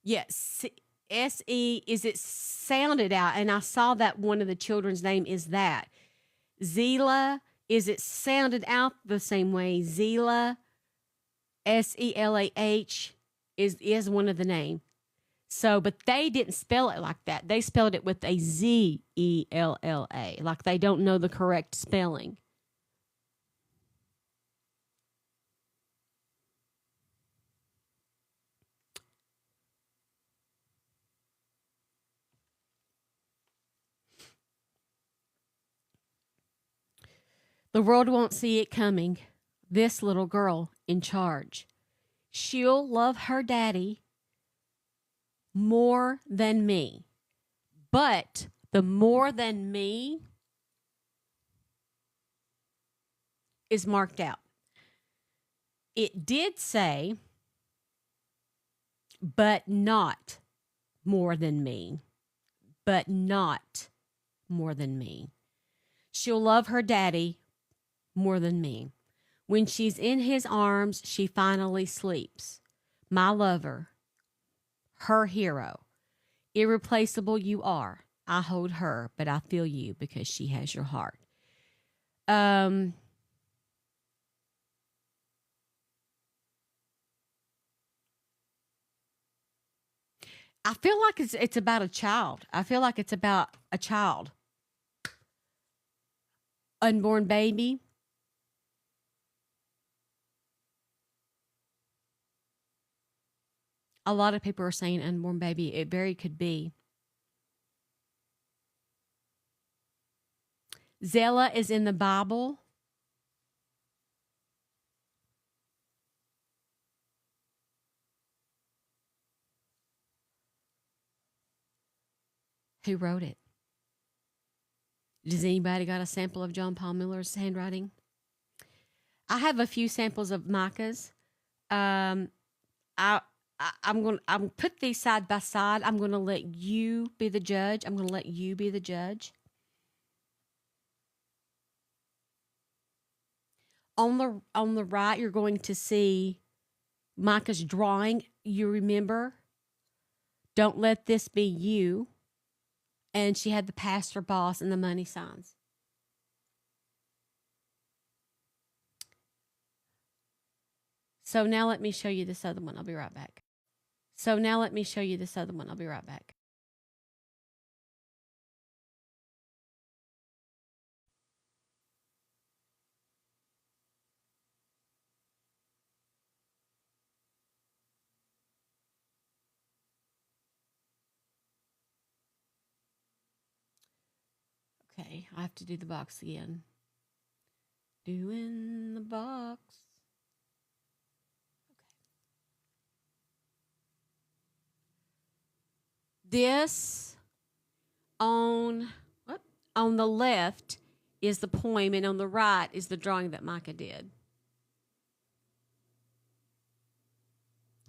yes, S-E, is it sounded out? And I saw that one of the children's name is that. Zela, is it sounded out the same way? Zela, S-E-L-A-H, is one of the name. So, but they didn't spell it like that. They spelled it with a Z-E-L-L-A, like they don't know the correct spelling. The world won't see it coming. This little girl in charge. She'll love her daddy more than me. But the more than me is marked out. It did say, but not more than me. But not more than me. She'll love her daddy more than me. When she's in his arms, she finally sleeps. My lover, her hero. Irreplaceable you are. I hold her, but I feel you because she has your heart. I feel like it's about a child. I feel like it's about a child. Unborn baby. A lot of people are saying unborn baby. It very could be. Zella is in the Bible. Who wrote it? Does anybody got a sample of John Paul Miller's handwriting? I have a few samples of Micah's. Um, I'm put these side by side. I'm gonna let you be the judge. I'm gonna let you be the judge. On the right, you're going to see Micah's drawing. You remember, don't let this be you. And she had the pastor boss and the money signs. So now let me show you this other one. I'll be right back. Okay, I have to do the box again. Doing the box. This on the left is the poem, and on the right is the drawing that Micah did.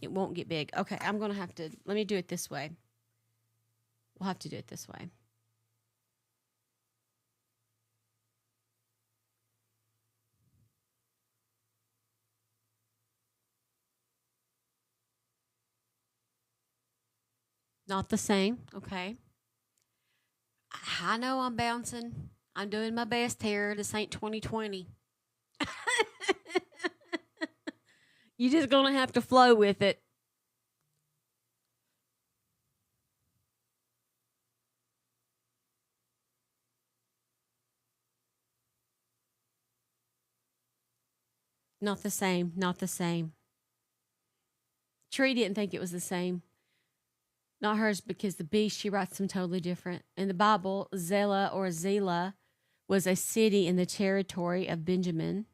It won't get big. Okay, I'm going to have to, let me do it this way. We'll have to do it this way. Not the same, okay. I know I'm bouncing. I'm doing my best here. This ain't 2020. You're just going to have to flow with it. Not the same. Not the same. Tree didn't think it was the same. Not hers, because the B, she writes them totally different. In the Bible, Zela or Zela was a city in the territory of Benjamin.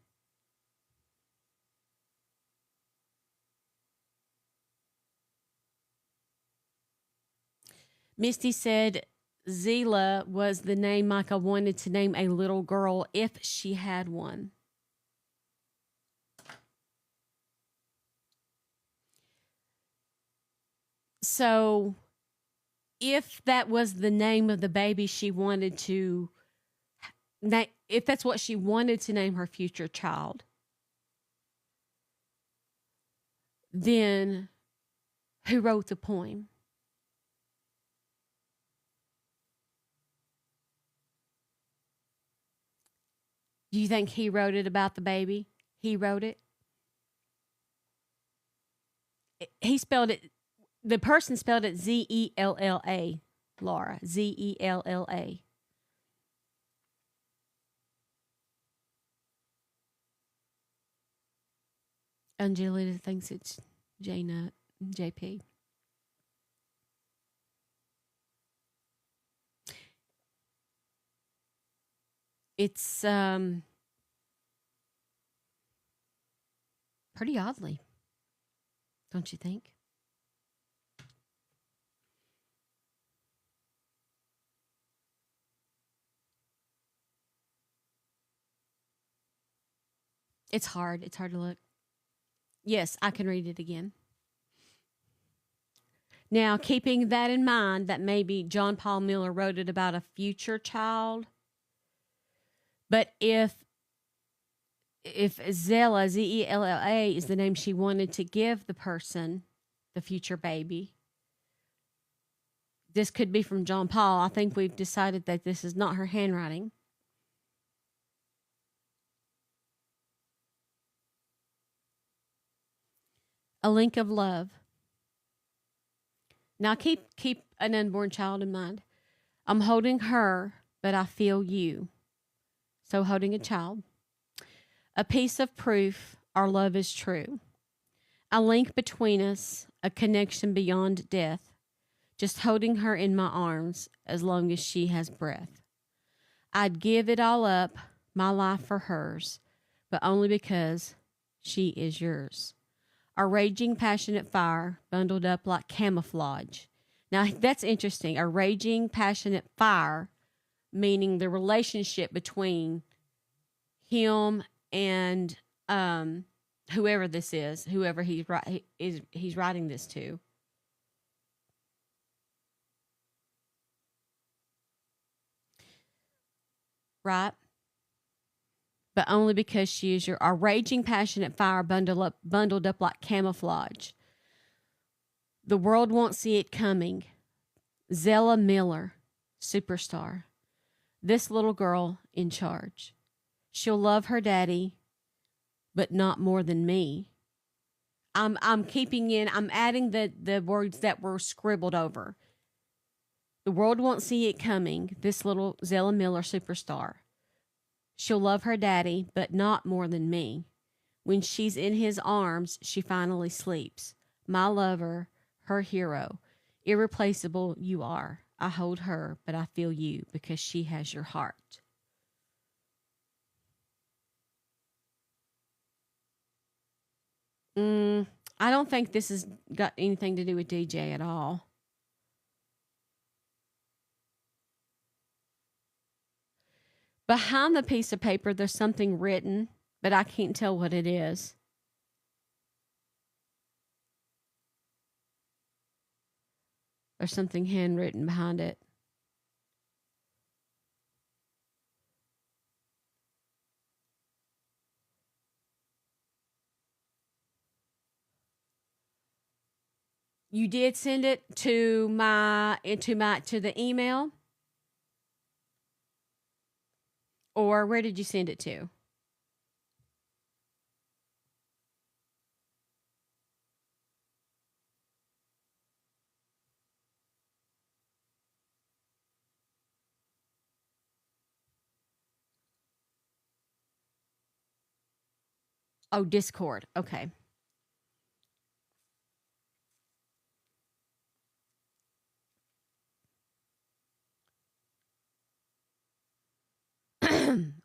Misty said Zela was the name Micah wanted to name a little girl if she had one. So if that was the name of the baby she wanted to, if that's what she wanted to name her future child, then who wrote the poem? Do you think he wrote it about the baby? He wrote it? He spelled it, the person spelled it Zella, Laura. Zella. Angelina thinks it's J-Nut, JP. It's pretty oddly, don't you think? It's hard. It's hard to look. Yes, I can read it again. Now, keeping that in mind, that maybe John Paul Miller wrote it about a future child. But if Zella, Zella, is the name she wanted to give the person, the future baby, this could be from John Paul. I think we've decided that this is not her handwriting. A link of love. Now keep an unborn child in mind. I'm holding her, but I feel you. So holding a child. A piece of proof our love is true. A link between us, a connection beyond death. Just holding her in my arms as long as she has breath. I'd give it all up, my life for hers, but only because she is yours. Our raging, passionate fire, bundled up like camouflage, Now, that's interesting. A raging, passionate fire, meaning the relationship between him and whoever this is, whoever he's writing this to. Right? But only because she is a raging, passionate fire bundled up like camouflage. The world won't see it coming. Zella Miller, superstar. This little girl in charge. She'll love her daddy, but not more than me. I'm adding the words that were scribbled over. The world won't see it coming. This little Zella Miller superstar. She'll love her daddy, but not more than me. When she's in his arms, she finally sleeps. My lover, her hero. Irreplaceable you are. I hold her, but I feel you because she has your heart. I don't think this has got anything to do with DJ at all. Behind the piece of paper, there's something written, but I can't tell what it is. There's something handwritten behind it. You did send it to the email? Or where did you send it to? Oh, Discord. Okay.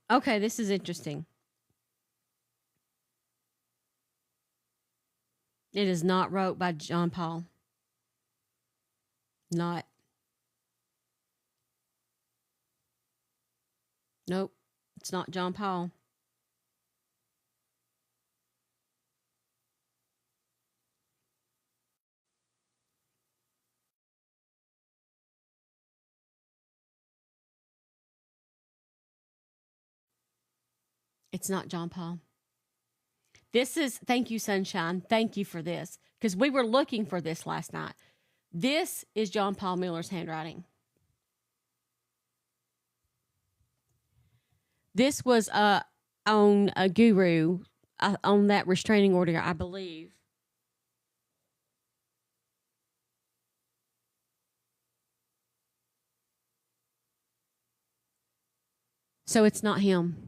Okay, this is interesting. It is not wrote by John Paul. Not. Nope. It's not John Paul. It's not John Paul. Thank you, Sunshine. Thank you for this. Because we were looking for this last night. This is John Paul Miller's handwriting. This was on a guru on that restraining order, I believe. So it's not him.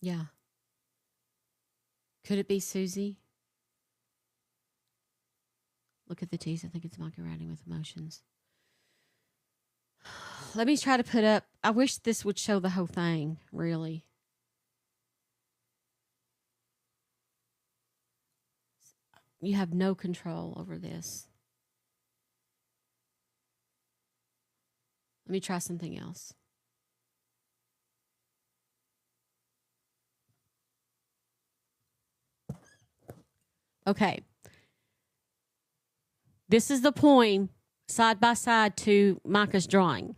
Yeah. Could it be Susie? Look at the T's. I think it's Micah writing with emotions. Let me try to put up. I wish this would show the whole thing, really. You have no control over this. Let me try something else. Okay. This is the poem side by side to Micah's drawing.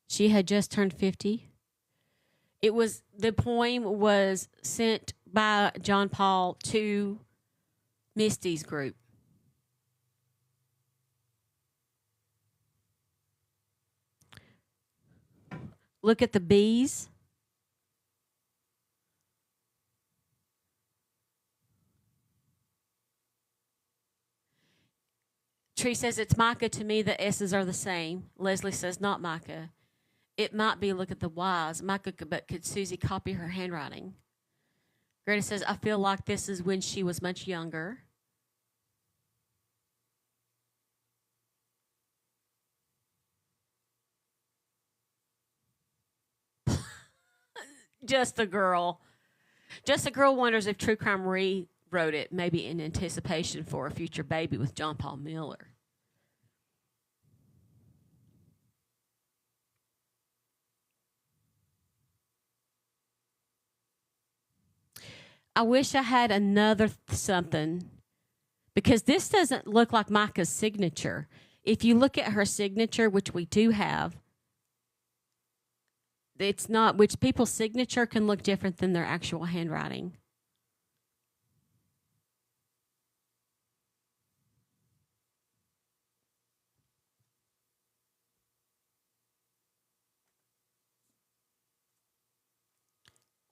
She had just turned 50. The poem was sent by John Paul to Misty's group. Look at the bees. Tree says it's Micah. To me, the S's are the same. Leslie says not Micah. It might be, look at the Y's. Micah, but could Susie copy her handwriting? Greta says, I feel like this is when she was much younger. Just a girl. Just a girl wonders if True Crime rewrote it, maybe in anticipation for a future baby with John Paul Miller. I wish I had another something because this doesn't look like Micah's signature. If you look at her signature, which we do have, it's not, which people's signature can look different than their actual handwriting.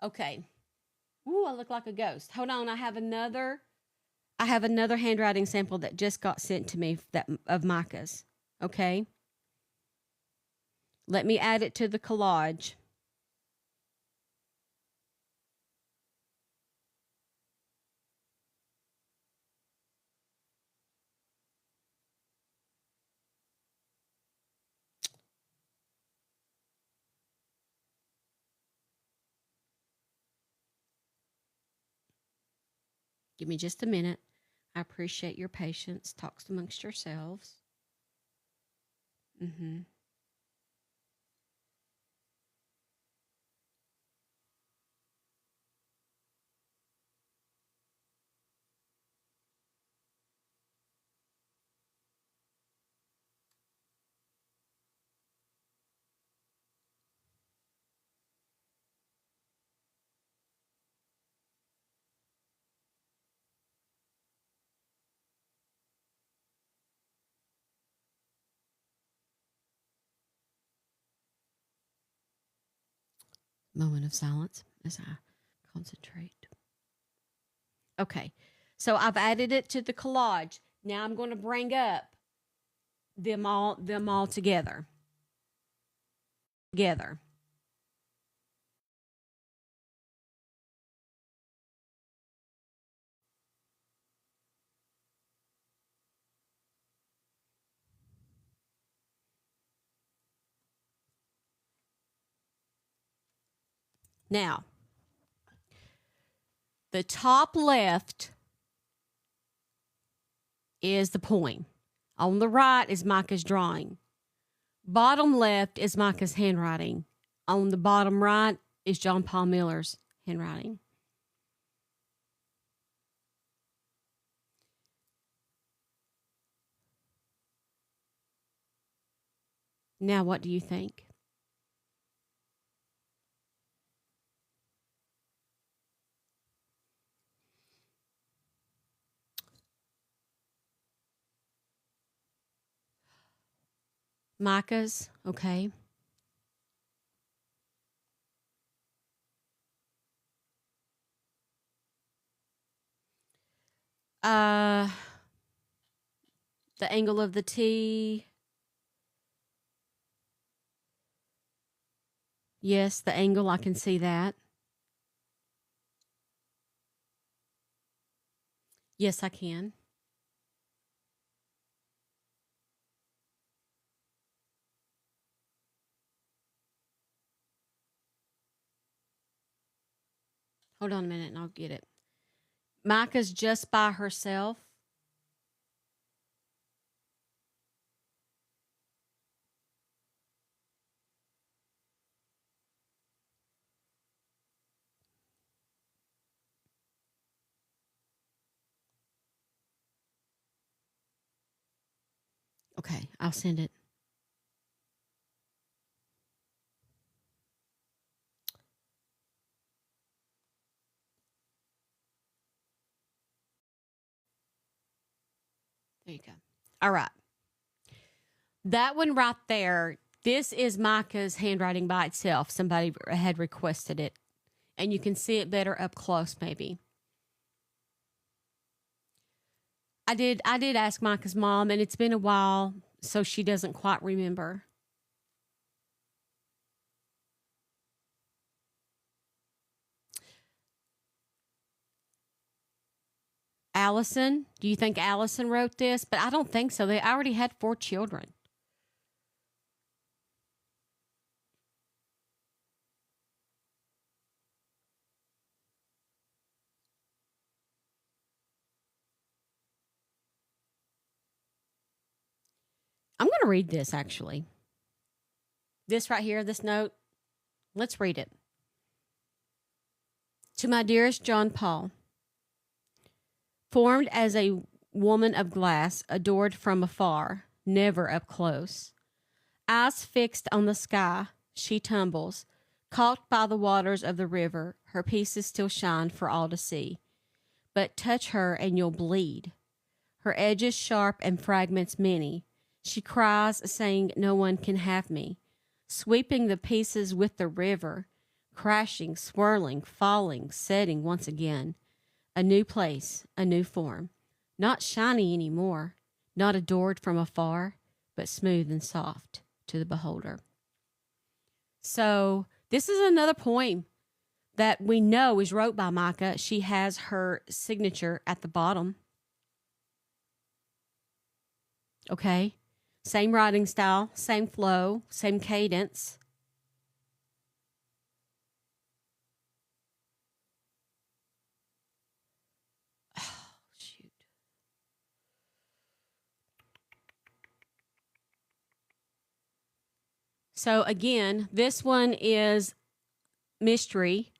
Okay. Ooh, I look like a ghost. Hold on, I have another handwriting sample that just got sent to me that of Micah's. Okay? Let me add it to the collage. Give me just a minute. I appreciate your patience. Talks amongst yourselves. Mm-hmm. Moment of silence as I concentrate. Okay, so I've added it to the collage. Now I'm going to bring up them all together. Together. Now, the top left is the poem. On the right is Micah's drawing. Bottom left is Micah's handwriting. On the bottom right is John Paul Miller's handwriting. Now, what do you think? Micah's, okay. Uh, the angle of the T. Yes, the angle, I can see that. Yes, I can. Hold on a minute and I'll get it. Micah's just by herself. Okay, I'll send it. There you go. All right. That one right there, this is Micah's handwriting by itself. Somebody had requested it. And you can see it better up close, maybe. I did ask Micah's mom, and it's been a while, so she doesn't quite remember. Allison. Do you think Allison wrote this? But I don't think so. They already had 4 children. I'm going to read this actually. This right here, this note. Let's read it. To my dearest John Paul, formed as a woman of glass, adored from afar, never up close. Eyes fixed on the sky, she tumbles, caught by the waters of the river, her pieces still shine for all to see. But touch her and you'll bleed. Her edges sharp and fragments many. She cries, saying, no one can have me. Sweeping the pieces with the river, crashing, swirling, falling, setting once again. A new place, a new form. Not shiny anymore, not adored from afar, but smooth and soft to the beholder. So this is another poem that we know is wrote by Micah. She has her signature at the bottom. Okay. Same writing style, same flow, same cadence. Oh, shoot. So again, this one is mystery,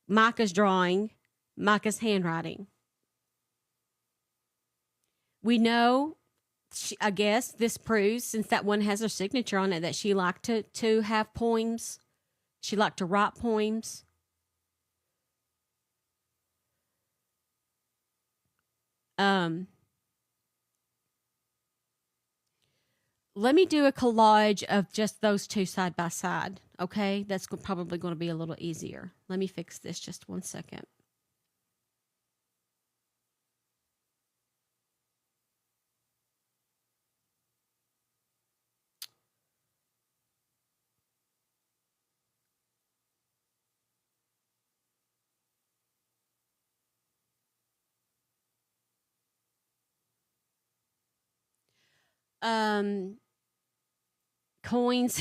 Micah's drawing, Micah's handwriting. We know, I guess this proves, since that one has her signature on it, that she liked to have poems. She liked to write poems. Let me do a collage of just those two side by side, okay? That's probably going to be a little easier. Let me fix this just one second. Coins.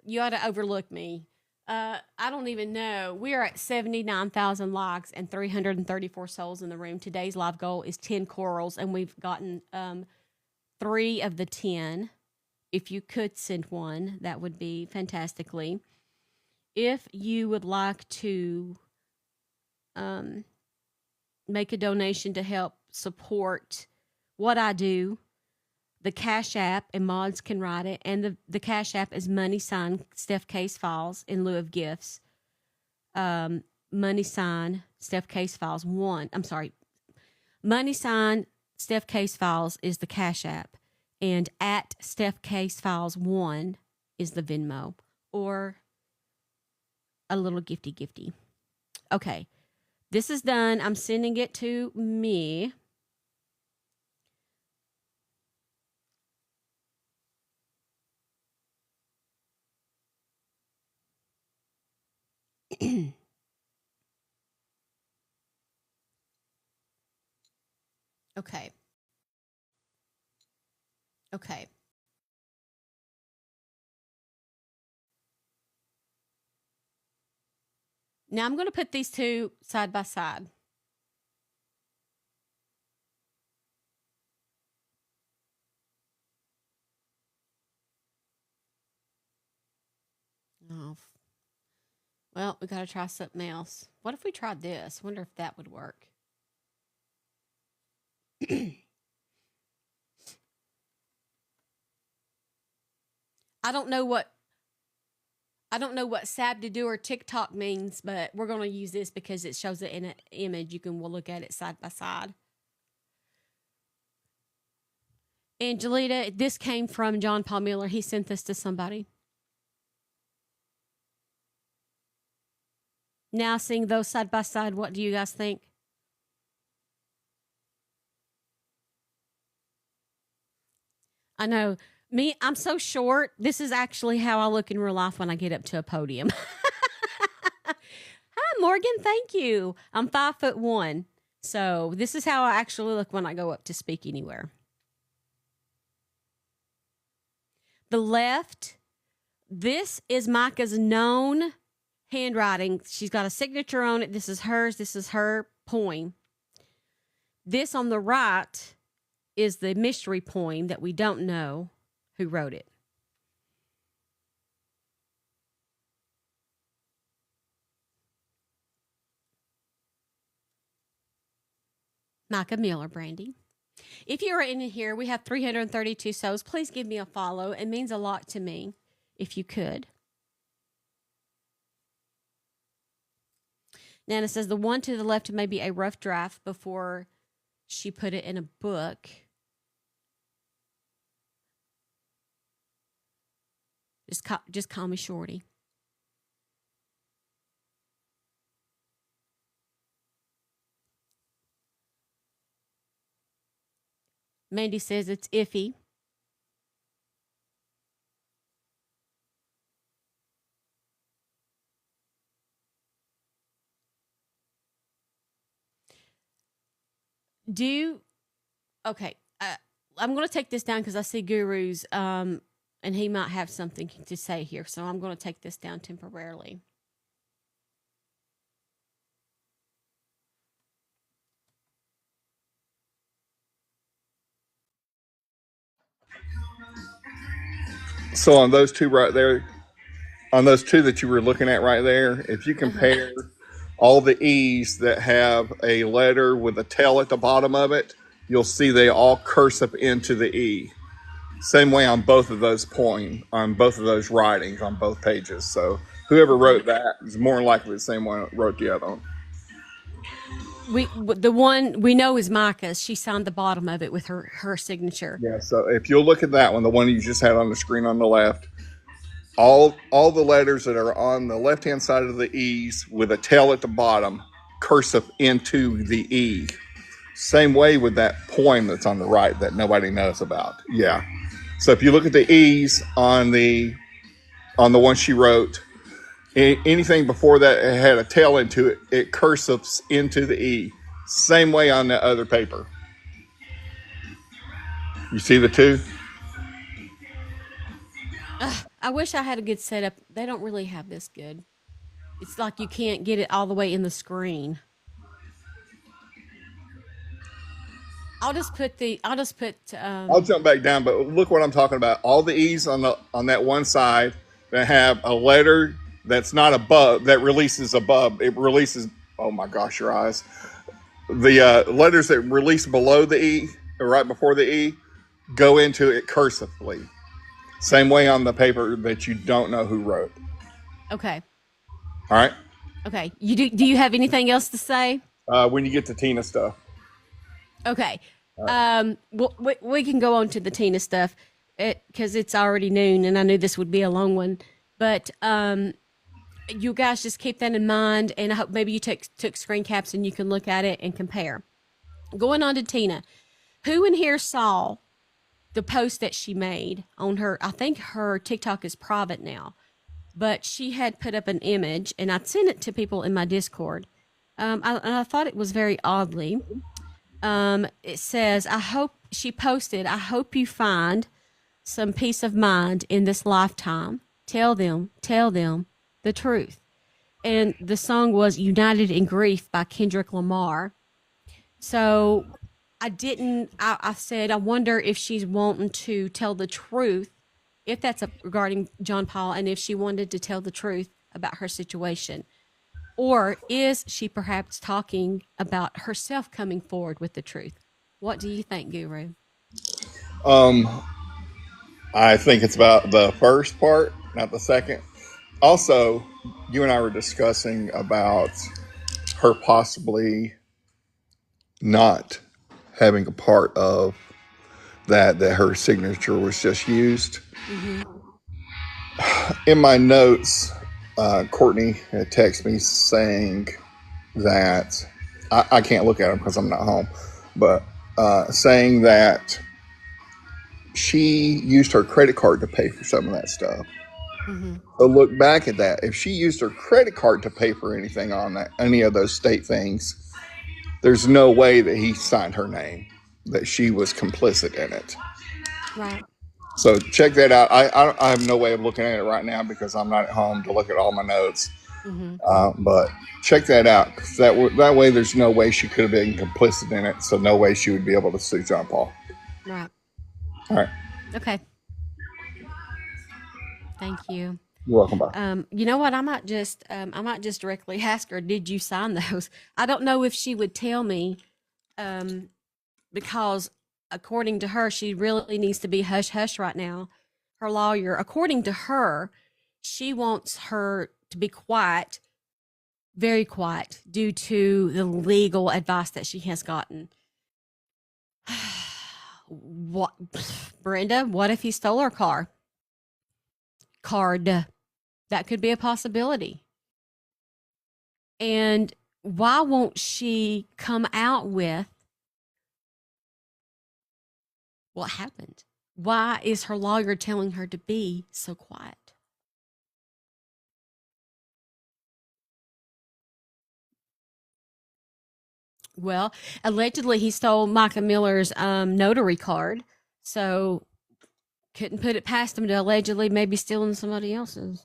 You ought to overlook me. I don't even know. We are at 79,000 likes and 334 souls in the room. Today's live goal is 10 corals, and we've gotten 3 of the 10. If you could send one, that would be fantastically. If you would like to make a donation to help support what I do, the Cash App, and mods can write it, and the Cash App is money sign Steph Case Files in lieu of gifts. Money sign Steph Case Files 1. I'm sorry. Money sign Steph Case Files is the Cash App, and at Steph Case Files 1 is the Venmo, or a little gifty. Okay. This is done. I'm sending it to me. Okay. Now I'm going to put these two side by side. Oh. Well, we got to try something else. What if we tried this? Wonder if that would work. I don't know what sab to do or TikTok means, but we're going to use this because it shows it in an image. We'll look at it side by side. Angelita, this came from John Paul Miller. He sent this to somebody. Now seeing those side by side, what do you guys think? I know. Me, I'm so short. This is actually how I look in real life when I get up to a podium. Hi, Morgan. Thank you. I'm 5'1". So this is how I actually look when I go up to speak anywhere. The left, this is Micah's known handwriting. She's got a signature on it. This is hers. This is her poem. This on the right is the mystery poem that we don't know who wrote it. Micah Miller, Brandy. If you are in here, we have 332 souls. Please give me a follow. It means a lot to me, if you could. Nana says the one to the left may be a rough draft before she put it in a book. Just call me Shorty. Mandy says it's iffy. Okay. I'm going to take this down because I see Guru's, and he might have something to say here. So I'm going to take this down temporarily. So on those two right there, on those two that you were looking at right there, if you compare all the E's that have a letter with a tail at the bottom of it, you'll see they all cursive into the E. Same way on both of those on both of those writings on both pages. So whoever wrote that is more than likely the same one that wrote the other one. The one we know is Micah's. She signed the bottom of it with her signature. Yeah, so if you'll look at that one, the one you just had on the screen on the left, all the letters that are on the left-hand side of the E's with a tail at the bottom, cursive into the E. Same way with that poem that's on the right that nobody knows about. Yeah. So if you look at the E's on the one she wrote, anything before that it had a tail into it, it cursives into the E. Same way on the other paper. You see the two? I wish I had a good setup. They don't really have this good. It's like you can't get it all the way in the screen. I'll jump back down, but look what I'm talking about. All the E's on that one side that have a letter that's not above, that releases above. It releases, oh my gosh, your eyes. The letters that release below the E, or right before the E, go into it cursively. Same way on the paper that you don't know who wrote. Okay. All right. Okay. Do you have anything else to say? When you get to Tina stuff. Okay. We can go on to the Tina stuff because it's already noon, and I knew this would be a long one. But you guys just keep that in mind, and I hope maybe you took screen caps and you can look at it and compare. Going on to Tina, who in here saw the post that she made on her? I think her TikTok is private now, but she had put up an image, and I'd sent it to people in my Discord. I thought it was very oddly. It says, I hope you find some peace of mind in this lifetime. Tell them the truth. And the song was United in Grief by Kendrick Lamar. So I said, I wonder if she's wanting to tell the truth, if that's regarding John Paul, and if she wanted to tell the truth about her situation. Or is she perhaps talking about herself coming forward with the truth? What do you think, Guru? I think it's about the first part, not the second. Also, you and I were discussing about her possibly not having a part of that her signature was just used. Mm-hmm. In my notes, Courtney had texted me saying that I can't look at them because I'm not home, but saying that she used her credit card to pay for some of that stuff. Mm-hmm. So look back at that. If she used her credit card to pay for anything on that, any of those state things, there's no way that he signed her name, that she was complicit in it. Right. So check that out. I have no way of looking at it right now because I'm not at home to look at all my notes. Mm-hmm. But check that out. 'Cause that way, there's no way she could have been complicit in it. So no way she would be able to sue John Paul. Right. All right. Okay. Thank you. You're welcome. Bye. You know what? I might just directly ask her, did you sign those? I don't know if she would tell me, because according to her, she really needs to be hush hush right now. Her lawyer, according to her, she wants her to be quiet, very quiet, due to the legal advice that she has gotten. What, Brenda? What if he stole her card? That could be a possibility. And why won't she come out with what happened? Why is her lawyer telling her to be so quiet? Well, allegedly he stole Micah Miller's notary card, so couldn't put it past him to allegedly maybe stealing somebody else's.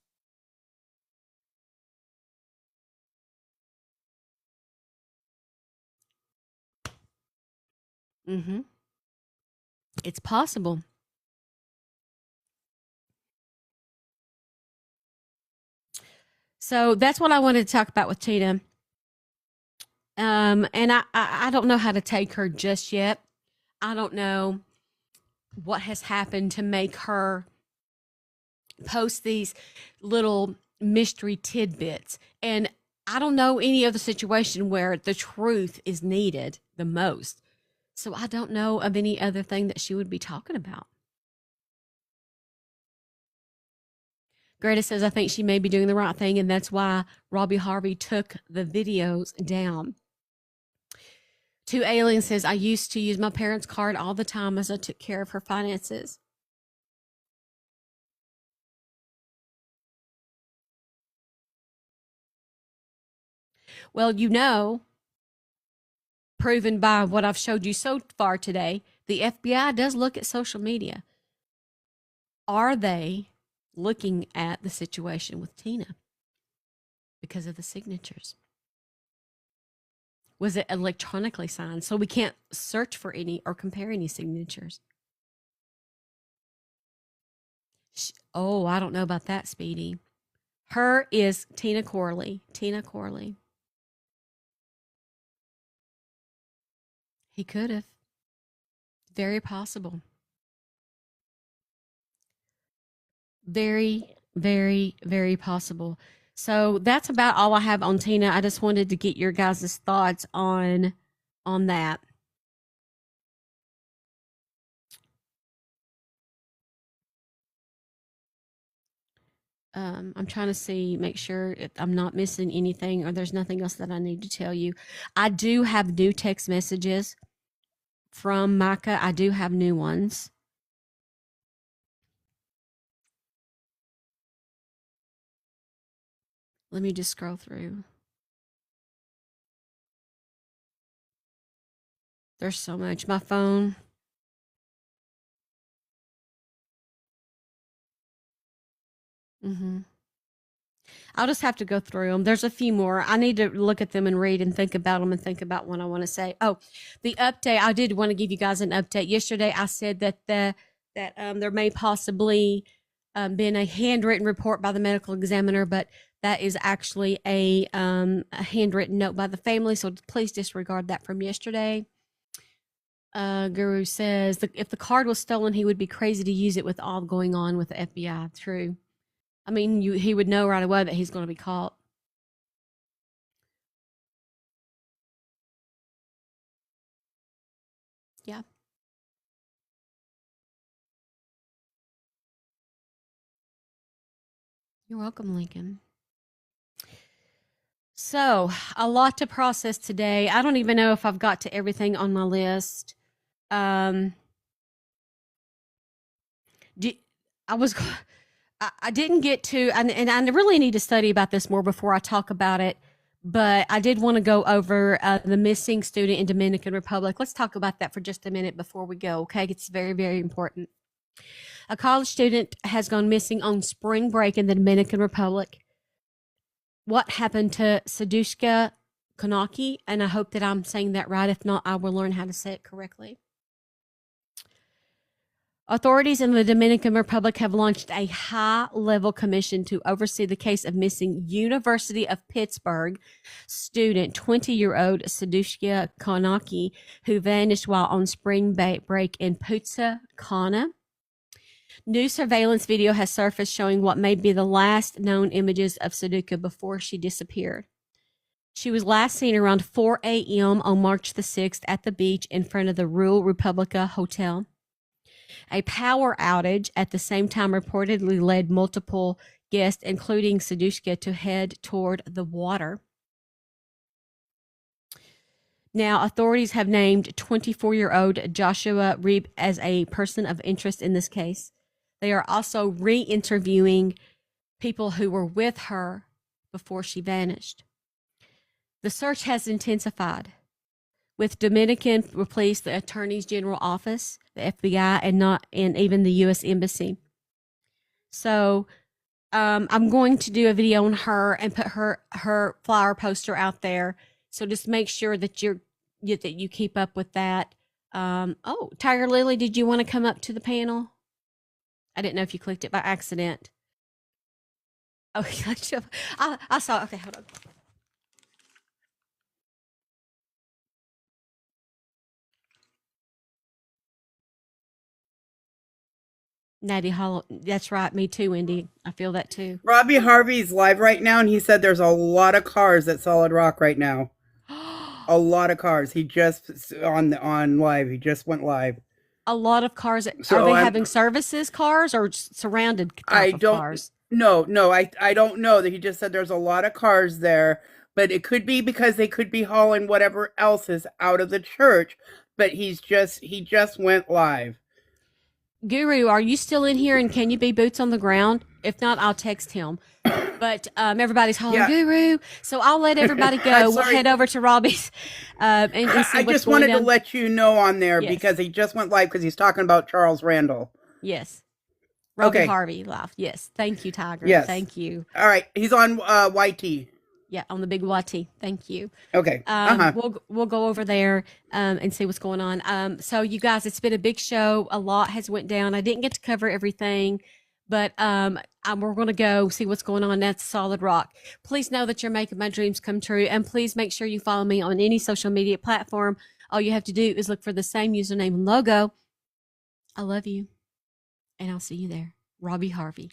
Mm-hmm. It's possible. So that's what I wanted to talk about with Tina. And I don't know how to take her just yet. I don't know what has happened to make her post these little mystery tidbits. And I don't know any other situation where the truth is needed the most. So I don't know of any other thing that she would be talking about. Greta says, I think she may be doing the right thing, and that's why Robbie Harvey took the videos down. Two Alien says, I used to use my parents' card all the time as I took care of her finances. Well, you know, proven by what I've showed you so far today, the FBI does look at social media. Are they looking at the situation with Tina because of the signatures? Was it electronically signed? So we can't search for any or compare any signatures. Oh, I don't know about that, Speedy. Her is Tina Corley. Tina Corley. He could have. Very possible. Very, very, very possible. So that's about all I have on Tina. I just wanted to get your guys' thoughts on that. I'm trying to see, make sure if I'm not missing anything or there's nothing else that I need to tell you. I do have new text messages from Micah. I do have new ones. Let me just scroll through. There's so much. My phone. Mm-hmm. I'll just have to go through them. There's a few more. I need to look at them and read and think about them and think about what I want to say. Oh, the update. I did want to give you guys an update. Yesterday, I said that there may possibly been a handwritten report by the medical examiner, but that is actually a handwritten note by the family. So please disregard that from yesterday. Guru says if the card was stolen, he would be crazy to use it with all going on with the FBI. True. I mean, he would know right away that he's going to be caught. Yeah. You're welcome, Lincoln. So, a lot to process today. I don't even know if I've got to everything on my list. I was I didn't get to, and I really need to study about this more before I talk about it. But I did want to go over the missing student in Dominican Republic. Let's talk about that for just a minute before we go, okay? It's very, very important. A college student has gone missing on spring break in the Dominican Republic. What happened to Sadushka Konaki? And I hope that I'm saying that right. If not, I will learn how to say it correctly. Authorities in the Dominican Republic have launched a high-level commission to oversee the case of missing University of Pittsburgh student 20-year-old Sadushka Konaki, who vanished while on spring break in Punta Cana. New surveillance video has surfaced showing what may be the last known images of Saduka before she disappeared. She was last seen around 4 a.m. on March the 6th at the beach in front of the Real Republica Hotel. A power outage at the same time reportedly led multiple guests, including Sadushka, to head toward the water. Now, authorities have named 24-year-old Joshua Reeb as a person of interest in this case. They are also re-interviewing people who were with her before she vanished. The search has intensified, with Dominican police, the Attorney General Office, the FBI, and even the U.S. Embassy. So I'm going to do a video on her and put her flyer poster out there. So just make sure that you keep up with that. Oh, Tiger Lily, did you want to come up to the panel? I didn't know if you clicked it by accident. Oh, I saw. Okay, hold on. Natty Hollow. That's right. Me too, Wendy. I feel that too. Robbie Harvey's live right now, and he said there's a lot of cars at Solid Rock right now. A lot of cars. He just on live. He just went live. A lot of cars. So are they having services cars or surrounded cars? No, I don't know. That he just said there's a lot of cars there, but it could be because they could be hauling whatever else is out of the church. But he just went live. Guru, are you still in here and can you be boots on the ground? If not, I'll text him. But everybody's hollering, yeah. Guru. So I'll let everybody go. We'll head over to Robbie's. And see I just wanted to let you know on there because he just went live because he's talking about Charles Randall. Yes. Robbie Harvey live. Yes. Thank you, Tiger. Yes. Thank you. All right. He's on YT. Yeah, on the big YT. Thank you. Okay. We'll go over there and see what's going on. So you guys, it's been a big show. A lot has went down. I didn't get to cover everything, but we're going to go see what's going on. That's Solid Rock. Please know that you're making my dreams come true, and please make sure you follow me on any social media platform. All you have to do is look for the same username and logo. I love you, and I'll see you there. Robbie Harvey.